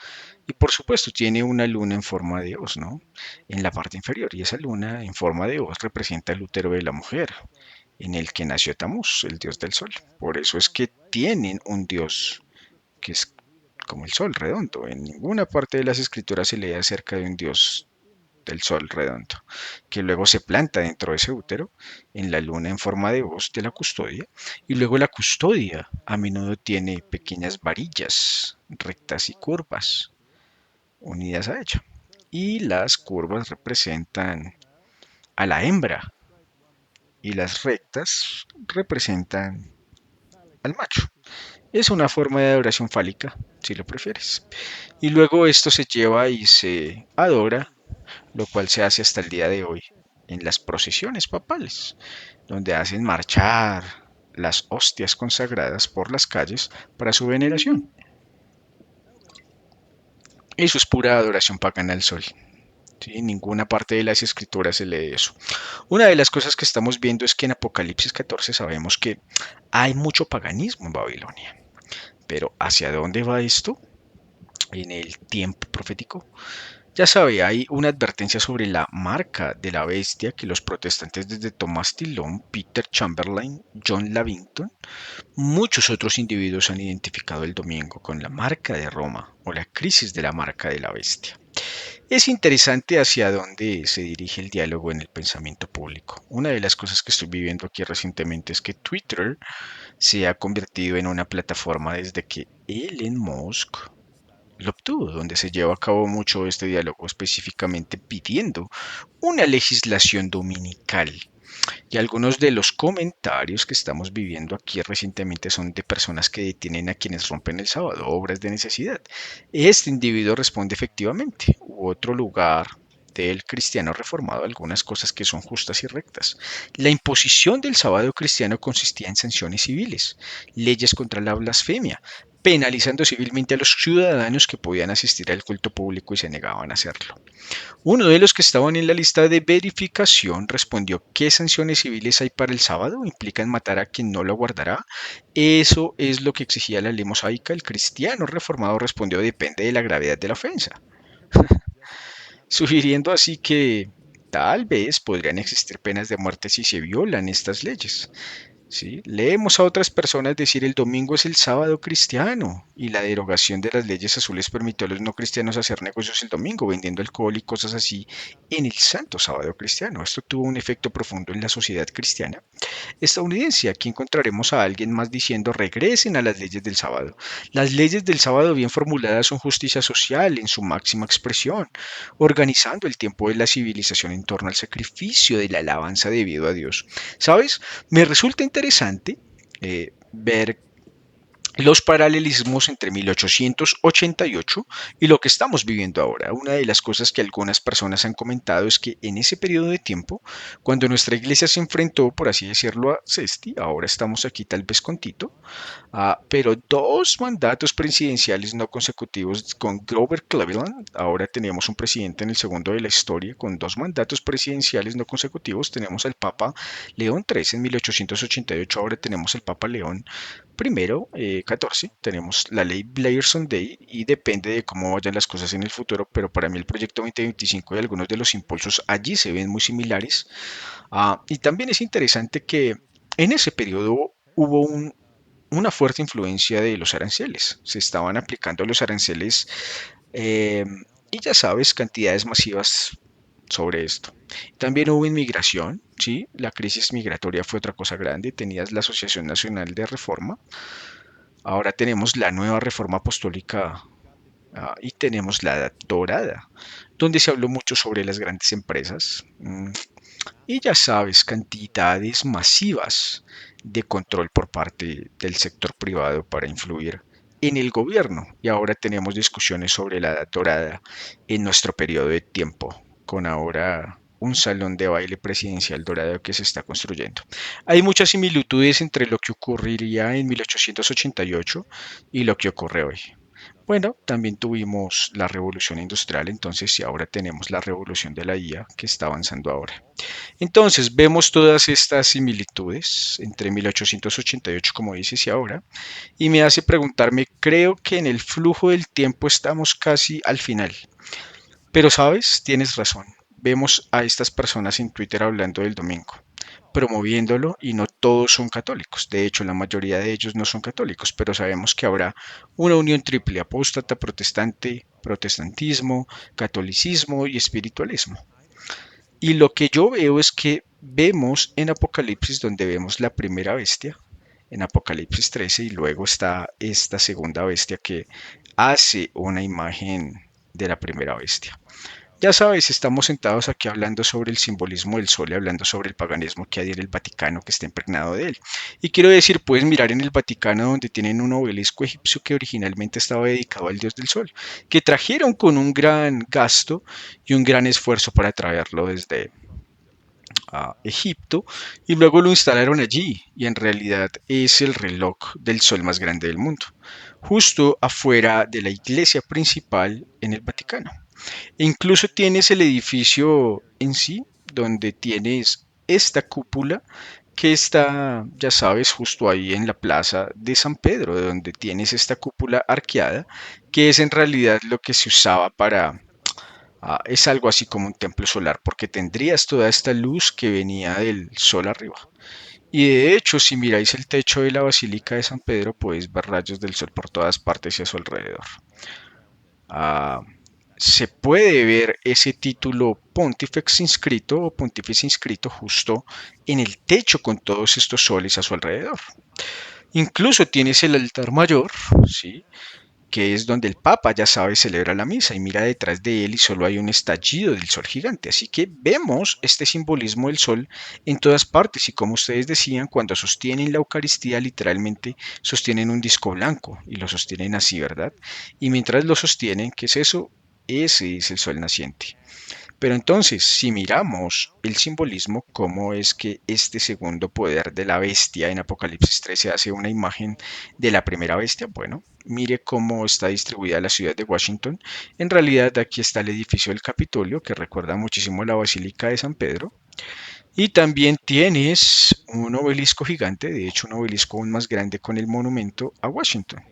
y por supuesto tiene una luna en forma de hoz, ¿no? En la parte inferior y esa luna en forma de hoz representa el útero de la mujer en el que nació Tamuz, el dios del sol. Por eso es que tienen un dios que es como el sol redondo. En ninguna parte de las escrituras se lee acerca de un dios del sol redondo, que luego se planta dentro de ese útero, en la luna en forma de hoz de la custodia, y luego la custodia a menudo tiene pequeñas varillas rectas y curvas unidas a ella. Y las curvas representan a la hembra y las rectas representan al macho. Es una forma de adoración fálica, si lo prefieres. Y luego esto se lleva y se adora, lo cual se hace hasta el día de hoy en las procesiones papales, donde hacen marchar las hostias consagradas por las calles para su veneración. Eso es pura adoración pagana al sol. ¿Sí? En ninguna parte de las escrituras se lee eso. Una de las cosas que estamos viendo es que en Apocalipsis 14 sabemos que hay mucho paganismo en Babilonia. Pero ¿hacia dónde va esto en el tiempo profético? Ya sabe, hay una advertencia sobre la marca de la bestia que los protestantes desde Thomas Tillon, Peter Chamberlain, John Lavington, muchos otros individuos han identificado el domingo con la marca de Roma o la crisis de la marca de la bestia. Es interesante hacia dónde se dirige el diálogo en el pensamiento público. Una de las cosas que estoy viviendo aquí recientemente es que Twitter se ha convertido en una plataforma desde que Elon Musk lo obtuvo, donde se lleva a cabo mucho este diálogo, específicamente pidiendo una legislación dominical. Y algunos de los comentarios que estamos viviendo aquí recientemente son de personas que detienen a quienes rompen el sábado, obras de necesidad. Este individuo responde efectivamente, u otro lugar del cristiano reformado algunas cosas que son justas y rectas. La imposición del sábado cristiano consistía en sanciones civiles, leyes contra la blasfemia, penalizando civilmente a los ciudadanos que podían asistir al culto público y se negaban a hacerlo. Uno de los que estaban en la lista de verificación respondió: ¿qué sanciones civiles hay para el sábado? ¿Implican matar a quien no lo guardará? Eso es lo que exigía la ley mosaica. El cristiano reformado respondió: depende de la gravedad de la ofensa, sugiriendo así que tal vez podrían existir penas de muerte si se violan estas leyes. ¿Sí? Leemos a otras personas decir el domingo es el sábado cristiano y la derogación de las leyes azules permitió a los no cristianos hacer negocios el domingo vendiendo alcohol y cosas así en el santo sábado cristiano. Esto tuvo un efecto profundo en la sociedad cristiana estadounidense. Aquí encontraremos a alguien más diciendo regresen a las leyes del sábado. Las leyes del sábado bien formuladas son justicia social en su máxima expresión, organizando el tiempo de la civilización en torno al sacrificio de la alabanza debido a Dios. ¿Sabes? Me resulta interesante ver los paralelismos entre 1888 y lo que estamos viviendo ahora. Una de las cosas que algunas personas han comentado es que en ese periodo de tiempo, cuando nuestra iglesia se enfrentó, por así decirlo, a Cesti, ahora estamos aquí tal vez con Tito, pero dos mandatos presidenciales no consecutivos con Grover Cleveland. Ahora tenemos un presidente en el segundo de la historia con dos mandatos presidenciales no consecutivos. Tenemos al Papa León XIII en 1888. Ahora tenemos el Papa León primero, 14, tenemos la ley Blair-Sondale y depende de cómo vayan las cosas en el futuro, pero para mí el proyecto 2025 y algunos de los impulsos allí se ven muy similares. Y también es interesante que en ese periodo hubo una fuerte influencia de los aranceles. Se estaban aplicando los aranceles eh, y ya sabes, cantidades masivas sobre esto. También hubo inmigración, ¿sí? La crisis migratoria fue otra cosa grande. Tenías la Asociación Nacional de Reforma. Ahora tenemos la nueva Reforma Apostólica y tenemos la Dorada, donde se habló mucho sobre las grandes empresas. y ya sabes, cantidades masivas de control por parte del sector privado para influir en el gobierno. Y ahora tenemos discusiones sobre la edad dorada en nuestro periodo de tiempo, con ahora un salón de baile presidencial dorado que se está construyendo. Hay muchas similitudes entre lo que ocurriría en 1888 y lo que ocurre hoy. Bueno, también tuvimos la revolución industrial, entonces y ahora tenemos la revolución de la IA que está avanzando ahora. Entonces vemos todas estas similitudes entre 1888, como dices, y ahora, y me hace preguntarme, creo que en el flujo del tiempo estamos casi al final. Pero sabes, tienes razón. Vemos a estas personas en Twitter hablando del domingo, promoviéndolo y no todos son católicos. De hecho, la mayoría de ellos no son católicos, pero sabemos que habrá una unión triple, apóstata, protestante, protestantismo, catolicismo y espiritualismo. Y lo que yo veo es que vemos en Apocalipsis donde vemos la primera bestia, en Apocalipsis 13, y luego está esta segunda bestia que hace una imagen de la primera bestia. Ya sabes, estamos sentados aquí hablando sobre el simbolismo del sol y hablando sobre el paganismo que hay en el Vaticano que está impregnado de él. Y quiero decir, puedes mirar en el Vaticano donde tienen un obelisco egipcio que originalmente estaba dedicado al dios del sol, que trajeron con un gran gasto y un gran esfuerzo para traerlo desde a Egipto y luego lo instalaron allí y en realidad es el reloj del sol más grande del mundo, justo afuera de la iglesia principal en el Vaticano. E incluso tienes el edificio en sí, donde tienes esta cúpula que está, ya sabes, justo ahí en la plaza de San Pedro, donde tienes esta cúpula arqueada, que es en realidad lo que se usaba para es algo así como un templo solar, porque tendrías toda esta luz que venía del sol arriba. Y de hecho, si miráis el techo de la Basílica de San Pedro, podéis ver rayos del sol por todas partes y a su alrededor. Ah, se puede ver ese título Pontifex inscrito o Pontífice inscrito justo en el techo con todos estos soles a su alrededor. Incluso tienes el altar mayor, ¿sí? Que es donde el Papa, ya sabe, celebra la misa y mira detrás de él y solo hay un estallido del sol gigante. Así que vemos este simbolismo del sol en todas partes y como ustedes decían, cuando sostienen la Eucaristía literalmente sostienen un disco blanco y lo sostienen así, ¿verdad? Y mientras lo sostienen, ¿qué es eso? Ese es el sol naciente. Pero entonces, si miramos el simbolismo, cómo es que este segundo poder de la bestia en Apocalipsis 13 hace una imagen de la primera bestia, bueno, mire cómo está distribuida la ciudad de Washington. En realidad aquí está el edificio del Capitolio, que recuerda muchísimo la Basílica de San Pedro. Y también tienes un obelisco gigante, de hecho un obelisco aún más grande con el monumento a Washington.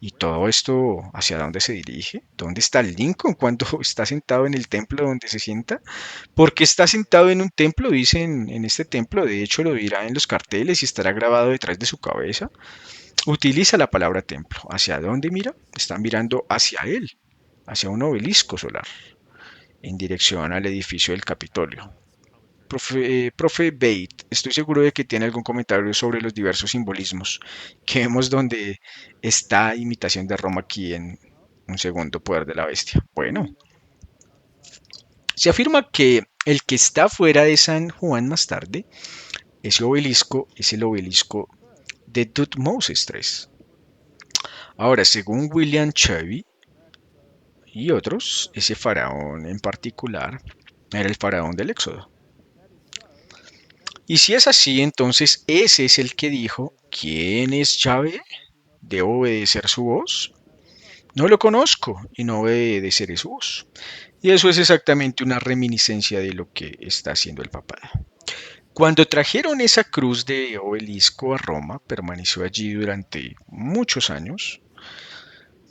¿Y todo esto hacia dónde se dirige? ¿Dónde está Lincoln cuando está sentado en el templo donde se sienta? ¿Por qué está sentado en un templo? Dicen en este templo, de hecho lo dirá en los carteles y estará grabado detrás de su cabeza. Utiliza la palabra templo. ¿Hacia dónde mira? Está mirando hacia él, hacia un obelisco solar, en dirección al edificio del Capitolio. Profe Bate, estoy seguro de que tiene algún comentario sobre los diversos simbolismos que vemos donde está imitación de Roma aquí en un segundo poder de la bestia. Bueno, se afirma que el que está fuera de San Juan más tarde, ese obelisco es el obelisco de Thutmose III. Ahora, según William Chevy y otros, ese faraón en particular era el faraón del Éxodo. Y si es así, entonces ese es el que dijo, ¿quién es Yahvé? ¿Debo obedecer su voz? No lo conozco y no obedeceré su voz. Y eso es exactamente una reminiscencia de lo que está haciendo el papado. Cuando trajeron esa cruz de obelisco a Roma, permaneció allí durante muchos años,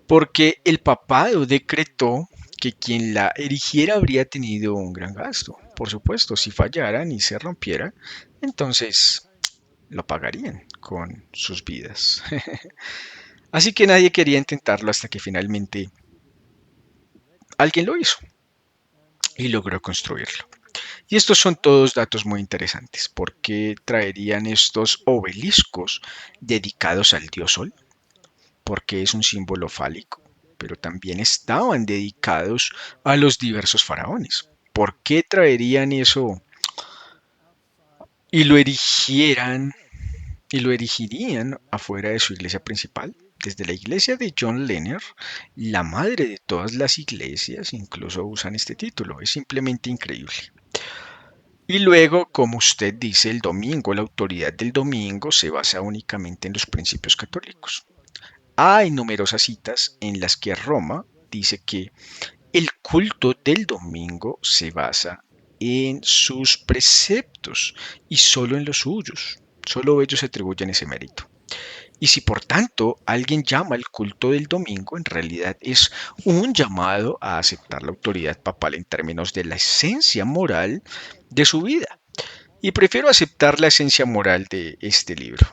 porque el papado decretó que quien la erigiera habría tenido un gran gasto. Por supuesto, si fallaran y se rompiera, entonces lo pagarían con sus vidas. Así que nadie quería intentarlo hasta que finalmente alguien lo hizo y logró construirlo. Y estos son todos datos muy interesantes. ¿Por qué traerían estos obeliscos dedicados al dios Sol? Porque es un símbolo fálico, pero también estaban dedicados a los diversos faraones. ¿Por qué traerían eso y lo erigieran y lo erigirían afuera de su iglesia principal. Desde la iglesia de John Lenner, la madre de todas las iglesias, incluso usan este título. Es simplemente increíble. Y luego, como usted dice, el domingo, la autoridad del domingo se basa únicamente en los principios católicos. Hay numerosas citas en las que Roma dice que el culto del domingo se basa en sus preceptos y solo en los suyos. Solo ellos se atribuyen ese mérito. Y si por tanto alguien llama el culto del domingo, en realidad es un llamado a aceptar la autoridad papal en términos de la esencia moral de su vida. Y prefiero aceptar la esencia moral de este libro,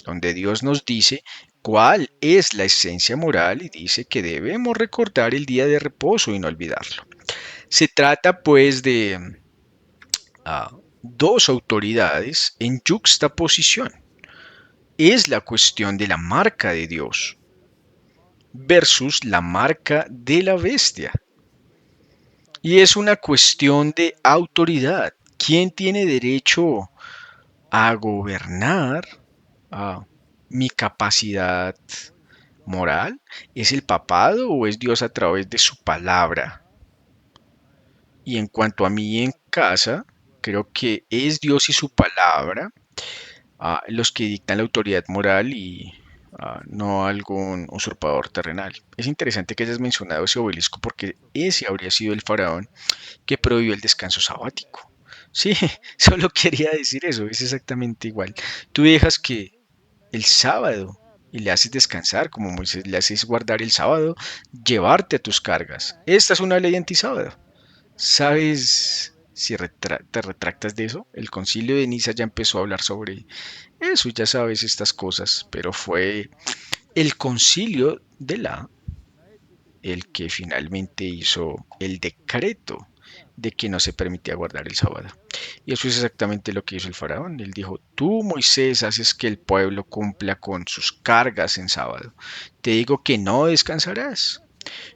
donde Dios nos dice cuál es la esencia moral y dice que debemos recordar el día de reposo y no olvidarlo. Se trata pues de dos autoridades en juxtaposición. Es la cuestión de la marca de Dios versus la marca de la bestia. Y es una cuestión de autoridad. ¿Quién tiene derecho a gobernar mi capacidad moral? ¿Es el papado o es Dios a través de su palabra? Y en cuanto a mí en casa, creo que es Dios y su palabra los que dictan la autoridad moral y no algún usurpador terrenal. Es interesante que hayas mencionado ese obelisco porque ese habría sido el faraón que prohibió el descanso sabático. Sí, solo quería decir eso, es exactamente igual. Tú dejas que el sábado y le haces descansar, como Moisés le haces guardar el sábado, llevarte a tus cargas. Esta es una ley antisábado. ¿Sabes si te retractas de eso? El concilio de Niza ya empezó a hablar sobre eso, ya sabes estas cosas, pero fue el concilio de el que finalmente hizo el decreto de que no se permitía guardar el sábado. Y eso es exactamente lo que hizo el faraón. Él dijo, tú Moisés haces que el pueblo cumpla con sus cargas en sábado. Te digo que no descansarás.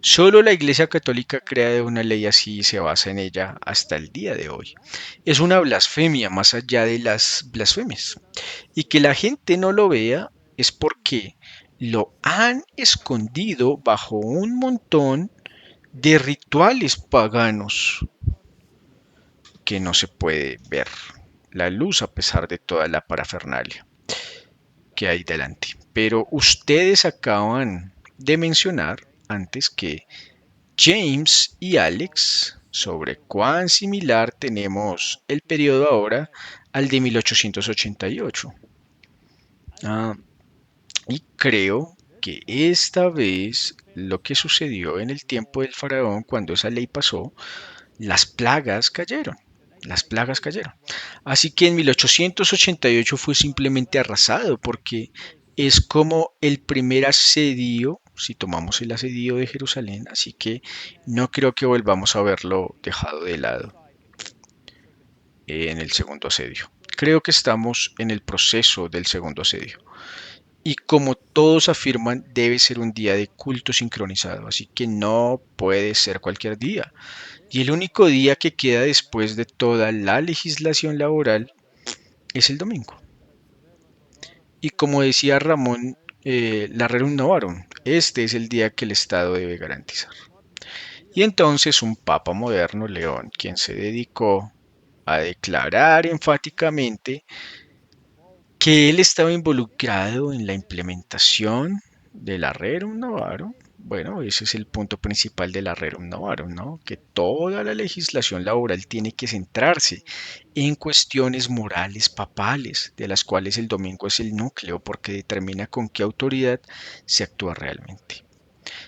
Solo la Iglesia Católica crea una ley así y se basa en ella hasta el día de hoy. Es una blasfemia más allá de las blasfemias. Y que la gente no lo vea es porque lo han escondido bajo un montón de rituales paganos que no se puede ver la luz a pesar de toda la parafernalia que hay delante. Pero ustedes acaban de mencionar antes que James y Alex sobre cuán similar tenemos el periodo ahora al de 1888. Ah, y creo que esta vez lo que sucedió en el tiempo del faraón cuando esa ley pasó, las plagas cayeron. Las plagas cayeron. Así que en 1888 fue simplemente arrasado porque es como el primer asedio, si tomamos el asedio de Jerusalén, así que no creo que volvamos a verlo dejado de lado en el segundo asedio. Creo que estamos en el proceso del segundo asedio. Y como todos afirman, debe ser un día de culto sincronizado, así que no puede ser cualquier día. Y el único día que queda después de toda la legislación laboral es el domingo. Y como decía Ramón, la Rerum Novarum, este es el día que el Estado debe garantizar. Y entonces un papa moderno, León, quien se dedicó a declarar enfáticamente que él estaba involucrado en la implementación de la Rerum Novarum. Bueno, ese es el punto principal de la Rerum Novarum, ¿no? Que toda la legislación laboral tiene que centrarse en cuestiones morales papales, de las cuales el domingo es el núcleo porque determina con qué autoridad se actúa realmente.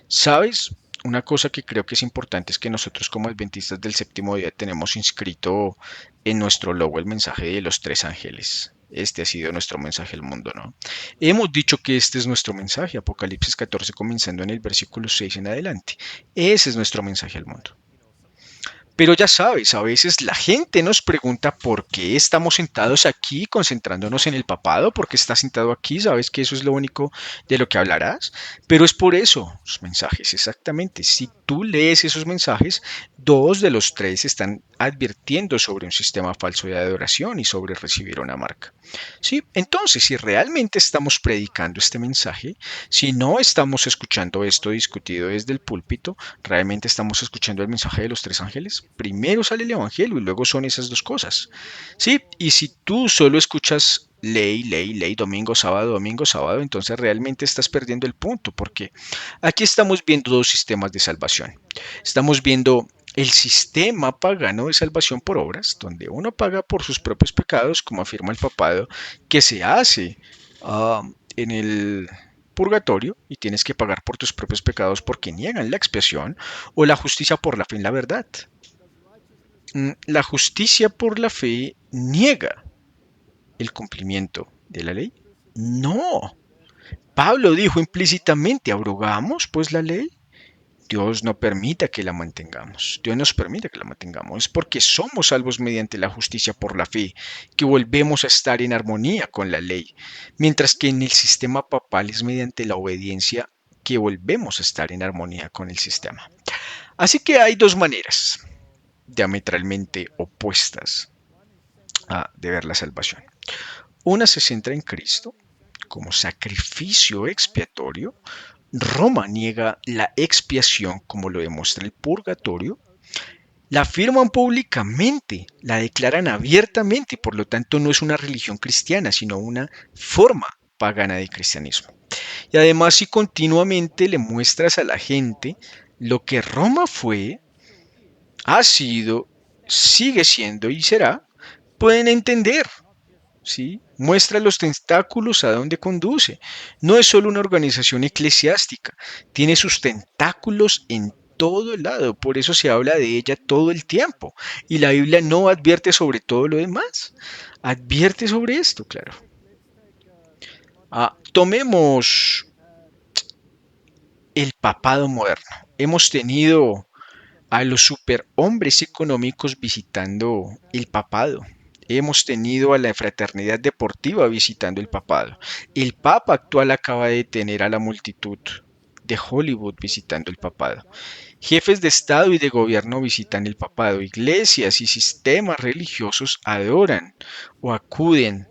¿Sabes? Una cosa que creo que es importante es que nosotros como adventistas del séptimo día tenemos inscrito en nuestro logo el mensaje de los tres ángeles. Este ha sido nuestro mensaje al mundo, ¿no? Hemos dicho que este es nuestro mensaje, Apocalipsis 14 comenzando en el versículo 6 en adelante. Ese es nuestro mensaje al mundo. Pero ya sabes, a veces la gente nos pregunta por qué estamos sentados aquí concentrándonos en el papado, por qué estás sentado aquí, sabes que eso es lo único de lo que hablarás, pero es por eso, los mensajes, exactamente. Si tú lees esos mensajes, dos de los tres están advirtiendo sobre un sistema falso de adoración y sobre recibir una marca. Sí, entonces, si realmente estamos predicando este mensaje, si no estamos escuchando esto discutido desde el púlpito, realmente estamos escuchando el mensaje de los tres ángeles. Primero sale el evangelio y luego son esas dos cosas. Sí, y si tú solo escuchas ley, ley, ley, domingo, sábado, entonces realmente estás perdiendo el punto, porque aquí estamos viendo dos sistemas de salvación. Estamos viendo el sistema pagano de salvación por obras, donde uno paga por sus propios pecados, como afirma el papado, que se hace en el purgatorio y tienes que pagar por tus propios pecados porque niegan la expiación, o la justicia por la fe en la verdad. La justicia por la fe niega el cumplimiento de la ley. No. Pablo dijo implícitamente, ¿abrogamos pues la ley? Dios no permita que la mantengamos. Dios nos permite que la mantengamos. Es porque somos salvos mediante la justicia por la fe, que volvemos a estar en armonía con la ley, mientras que en el sistema papal es mediante la obediencia que volvemos a estar en armonía con el sistema. Así que hay dos maneras diametralmente opuestas de ver la salvación. Una se centra en Cristo como sacrificio expiatorio. Roma niega la expiación como lo demuestra el purgatorio. La afirman públicamente, la declaran abiertamente y por lo tanto no es una religión cristiana, sino una forma pagana de cristianismo. Y además si continuamente le muestras a la gente lo que Roma fue, ha sido, sigue siendo y será, pueden entender. ¿Sí? Muestra los tentáculos a dónde conduce. No es solo una organización eclesiástica, tiene sus tentáculos en todo el lado, por eso se habla de ella todo el tiempo. Y la Biblia no advierte sobre todo lo demás, advierte sobre esto, claro. Tomemos el papado moderno. Hemos tenido a los superhombres económicos visitando el papado. Hemos tenido a la fraternidad deportiva visitando el papado. El papa actual acaba de tener a la multitud de Hollywood visitando el papado. Jefes de Estado y de gobierno visitan el papado. Iglesias y sistemas religiosos adoran o acuden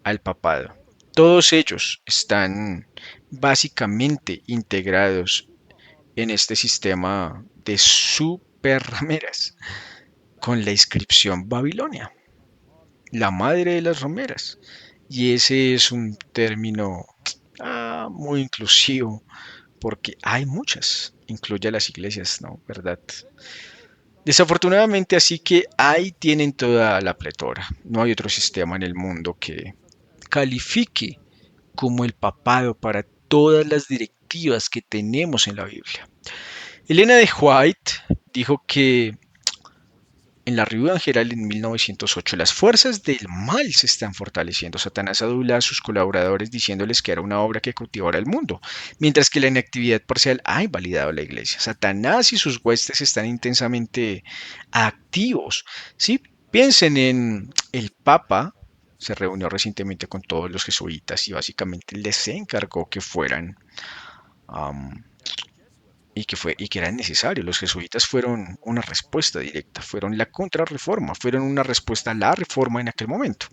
al papado. Todos ellos están básicamente integrados en este sistema de superrameras con la inscripción Babilonia, la madre de las rameras. Y ese es un término muy inclusivo porque hay muchas, incluye a las iglesias, ¿no? ¿Verdad? Desafortunadamente, así que ahí tienen toda la pletora. No hay otro sistema en el mundo que califique como el papado para todas las directivas que tenemos en la Biblia. Elena de White dijo que en la Review Angel en 1908 las fuerzas del mal se están fortaleciendo. Satanás adula a sus colaboradores diciéndoles que era una obra que cultivara el mundo, mientras que la inactividad parcial ha invalidado a la iglesia. Satanás y sus huestes están intensamente activos. ¿Sí? Piensen en el Papa, se reunió recientemente con todos los jesuitas y básicamente les encargó que fueran um, y que era necesario. Los jesuitas fueron una respuesta directa, fueron la contrarreforma, fueron una respuesta a la reforma en aquel momento.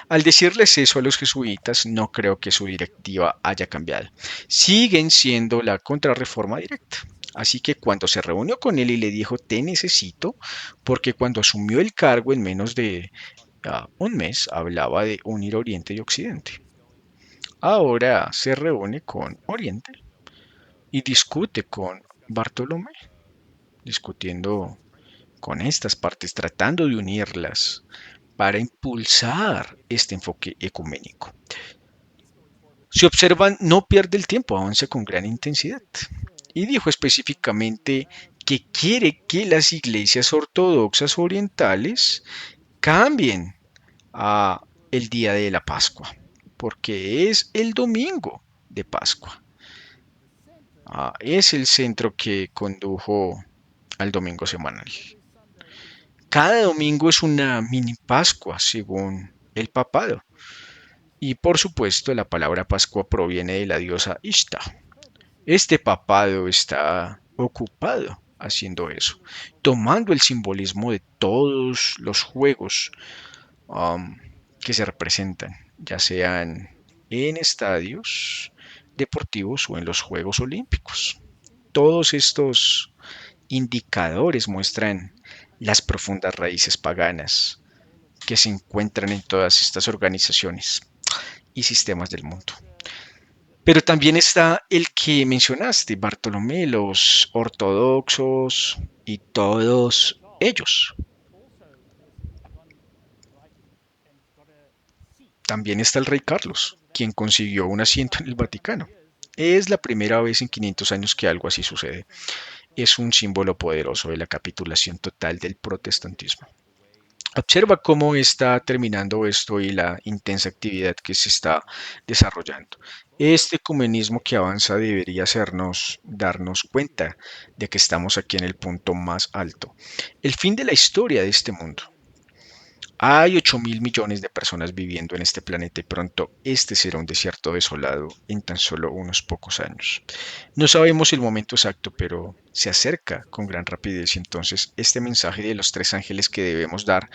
Al decirles eso a los jesuitas, no creo que su directiva haya cambiado. Siguen siendo la contrarreforma directa. Así que cuando se reunió con él y le dijo, te necesito, porque cuando asumió el cargo en menos de un mes hablaba de unir Oriente y Occidente. Ahora se reúne con Oriente y discute con Bartolomé, discutiendo con estas partes, tratando de unirlas para impulsar este enfoque ecuménico. Si observan, no pierde el tiempo, avanza con gran intensidad. Y dijo específicamente que quiere que las iglesias ortodoxas orientales cambien a el día de la Pascua, porque es el domingo de Pascua. Es el centro que condujo al domingo semanal. Cada domingo es una mini Pascua, según el papado. Y por supuesto, la palabra Pascua proviene de la diosa Ishtar. Este papado está ocupado haciendo eso, tomando el simbolismo de todos los juegos um, que se representan, ya sean en estadios deportivos o en los Juegos Olímpicos. Todos estos indicadores muestran las profundas raíces paganas que se encuentran en todas estas organizaciones y sistemas del mundo. Pero también está el que mencionaste, Bartolomé, los ortodoxos y todos ellos. También está el rey Carlos, quien consiguió un asiento en el Vaticano. Es la primera vez en 500 años que algo así sucede. Es un símbolo poderoso de la capitulación total del protestantismo. Observa cómo está terminando esto y la intensa actividad que se está desarrollando. Este ecumenismo que avanza debería hacernos darnos cuenta de que estamos aquí en el punto más alto, el fin de la historia de este mundo. Hay 8.000 millones de personas viviendo en este planeta y pronto este será un desierto desolado en tan solo unos pocos años. No sabemos el momento exacto, pero se acerca con gran rapidez y entonces este mensaje de los tres ángeles que debemos dar,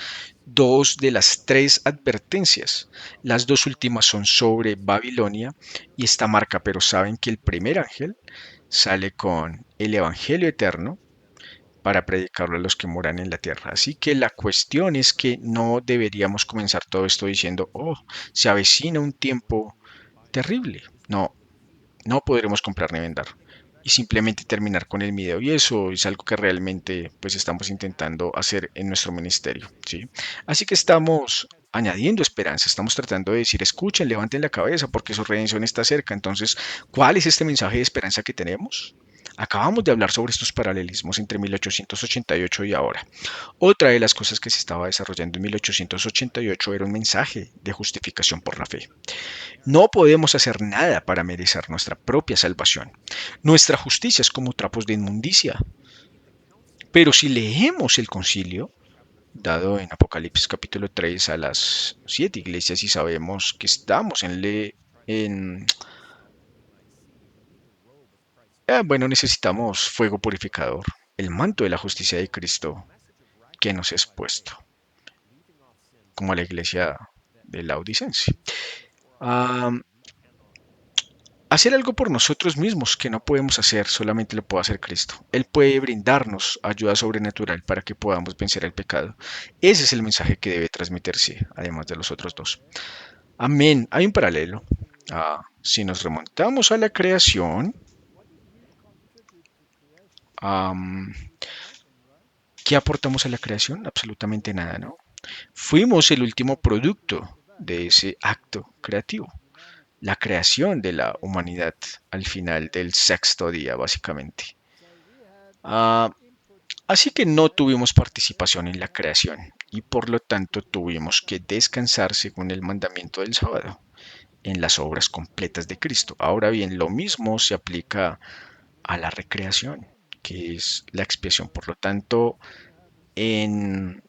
dos de las tres advertencias. Las dos últimas son sobre Babilonia y esta marca, pero saben que el primer ángel sale con el Evangelio eterno para predicarlo a los que moran en la tierra. Así que la cuestión es que no deberíamos comenzar todo esto diciendo, oh, se avecina un tiempo terrible. No, no podremos comprar ni vender y simplemente terminar con el video. Y eso es algo que realmente pues estamos intentando hacer en nuestro ministerio, ¿sí? Así que estamos añadiendo esperanza, estamos tratando de decir, escuchen, levanten la cabeza porque su redención está cerca. Entonces, ¿cuál es este mensaje de esperanza que tenemos? Acabamos de hablar sobre estos paralelismos entre 1888 y ahora. Otra de las cosas que se estaba desarrollando en 1888 era un mensaje de justificación por la fe. No podemos hacer nada para merecer nuestra propia salvación. Nuestra justicia es como trapos de inmundicia. Pero si leemos el concilio, dado en Apocalipsis capítulo 3 a las 7 iglesias y sabemos que estamos bueno, necesitamos fuego purificador, el manto de la justicia de Cristo que nos es puesto, como a la iglesia de Laodicense. Ah, Hacer algo por nosotros mismos que no podemos hacer, solamente lo puede hacer Cristo. Él puede brindarnos ayuda sobrenatural para que podamos vencer el pecado. Ese es el mensaje que debe transmitirse, además de los otros dos. Amén. Hay un paralelo. Si nos remontamos a la creación, am, ¿qué aportamos a la creación? Absolutamente nada, ¿no? Fuimos el último producto de ese acto creativo, la creación de la humanidad al final del sexto día, básicamente. Ah, Así que no tuvimos participación en la creación y por lo tanto tuvimos que descansar según el mandamiento del sábado en las obras completas de Cristo. Ahora bien, lo mismo se aplica a la recreación, que es la expiación. Por lo tanto, en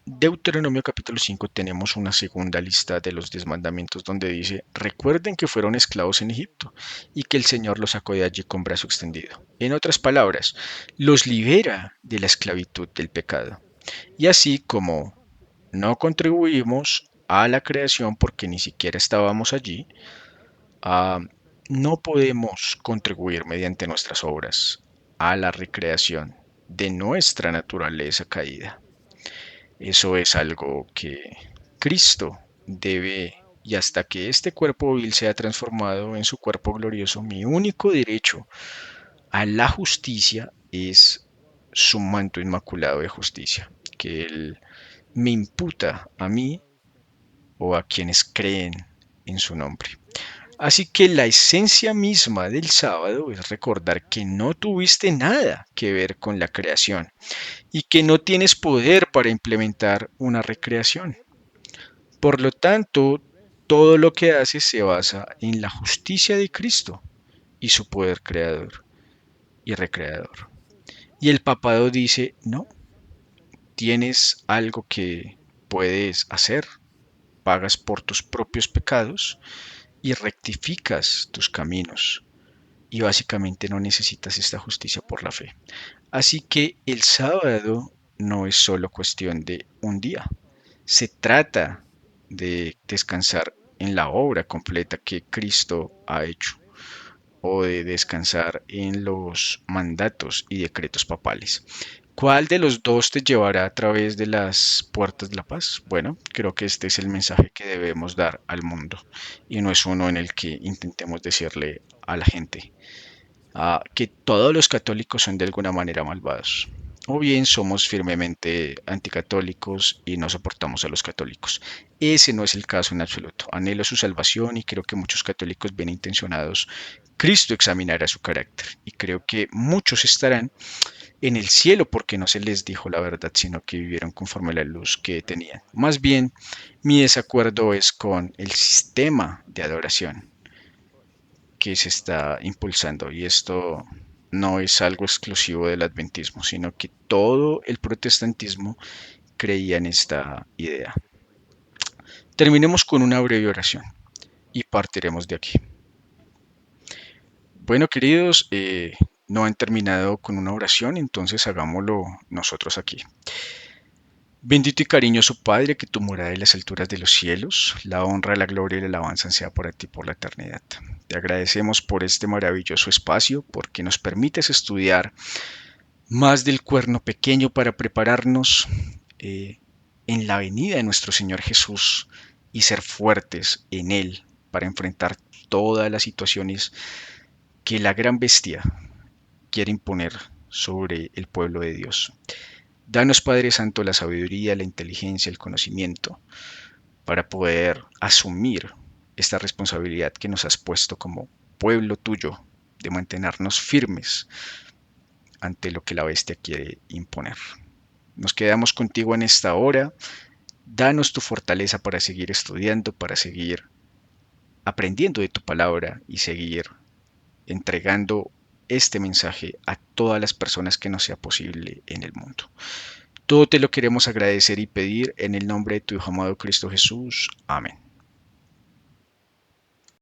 Deuteronomio capítulo 5 tenemos una segunda lista de los 10 mandamientos donde dice, recuerden que fueron esclavos en Egipto y que el Señor los sacó de allí con brazo extendido. En otras palabras, los libera de la esclavitud del pecado. Y así como no contribuimos a la creación porque ni siquiera estábamos allí, ah, no podemos contribuir mediante nuestras obras a la recreación de nuestra naturaleza caída. Eso es algo que Cristo debe, y hasta que este cuerpo vil sea transformado en su cuerpo glorioso, mi único derecho a la justicia es su manto inmaculado de justicia, que Él me imputa a mí o a quienes creen en su nombre. Así que la esencia misma del sábado es recordar que no tuviste nada que ver con la creación y que no tienes poder para implementar una recreación. Por lo tanto, todo lo que haces se basa en la justicia de Cristo y su poder creador y recreador. Y el papado dice, no, tienes algo que puedes hacer, pagas por tus propios pecados y rectificas tus caminos. Y básicamente no necesitas esta justicia por la fe. Así que el sábado no es solo cuestión de un día. Se trata de descansar en la obra completa que Cristo ha hecho o de descansar en los mandatos y decretos papales. ¿Cuál de los dos te llevará a través de las puertas de la paz? Bueno, creo que este es el mensaje que debemos dar al mundo y no es uno en el que intentemos decirle a la gente que todos los católicos son de alguna manera malvados. O bien somos firmemente anticatólicos y no soportamos a los católicos. Ese no es el caso en absoluto. Anhelo su salvación y creo que muchos católicos bien intencionados, Cristo examinará su carácter. Y creo que muchos estarán en el cielo porque no se les dijo la verdad, sino que vivieron conforme a la luz que tenían. Más bien, mi desacuerdo es con el sistema de adoración que se está impulsando y esto no es algo exclusivo del adventismo, sino que todo el protestantismo creía en esta idea. Terminemos con una breve oración y partiremos de aquí. Bueno, queridos, no han terminado con una oración, entonces hagámoslo nosotros aquí. Bendito y cariñoso Padre, que tu morada en las alturas de los cielos, la honra, la gloria y la alabanza sea para ti por la eternidad. Te agradecemos por este maravilloso espacio, porque nos permites estudiar más del cuerno pequeño para prepararnos en la venida de nuestro Señor Jesús y ser fuertes en Él para enfrentar todas las situaciones que la gran bestia quiere imponer sobre el pueblo de Dios. Danos, Padre Santo, la sabiduría, la inteligencia, el conocimiento para poder asumir esta responsabilidad que nos has puesto como pueblo tuyo de mantenernos firmes ante lo que la bestia quiere imponer. Nos quedamos contigo en esta hora. Danos tu fortaleza para seguir estudiando, para seguir aprendiendo de tu palabra y seguir entregando este mensaje a todas las personas que nos sea posible en el mundo. Todo te lo queremos agradecer y pedir en el nombre de tu Hijo amado Cristo Jesús. Amén.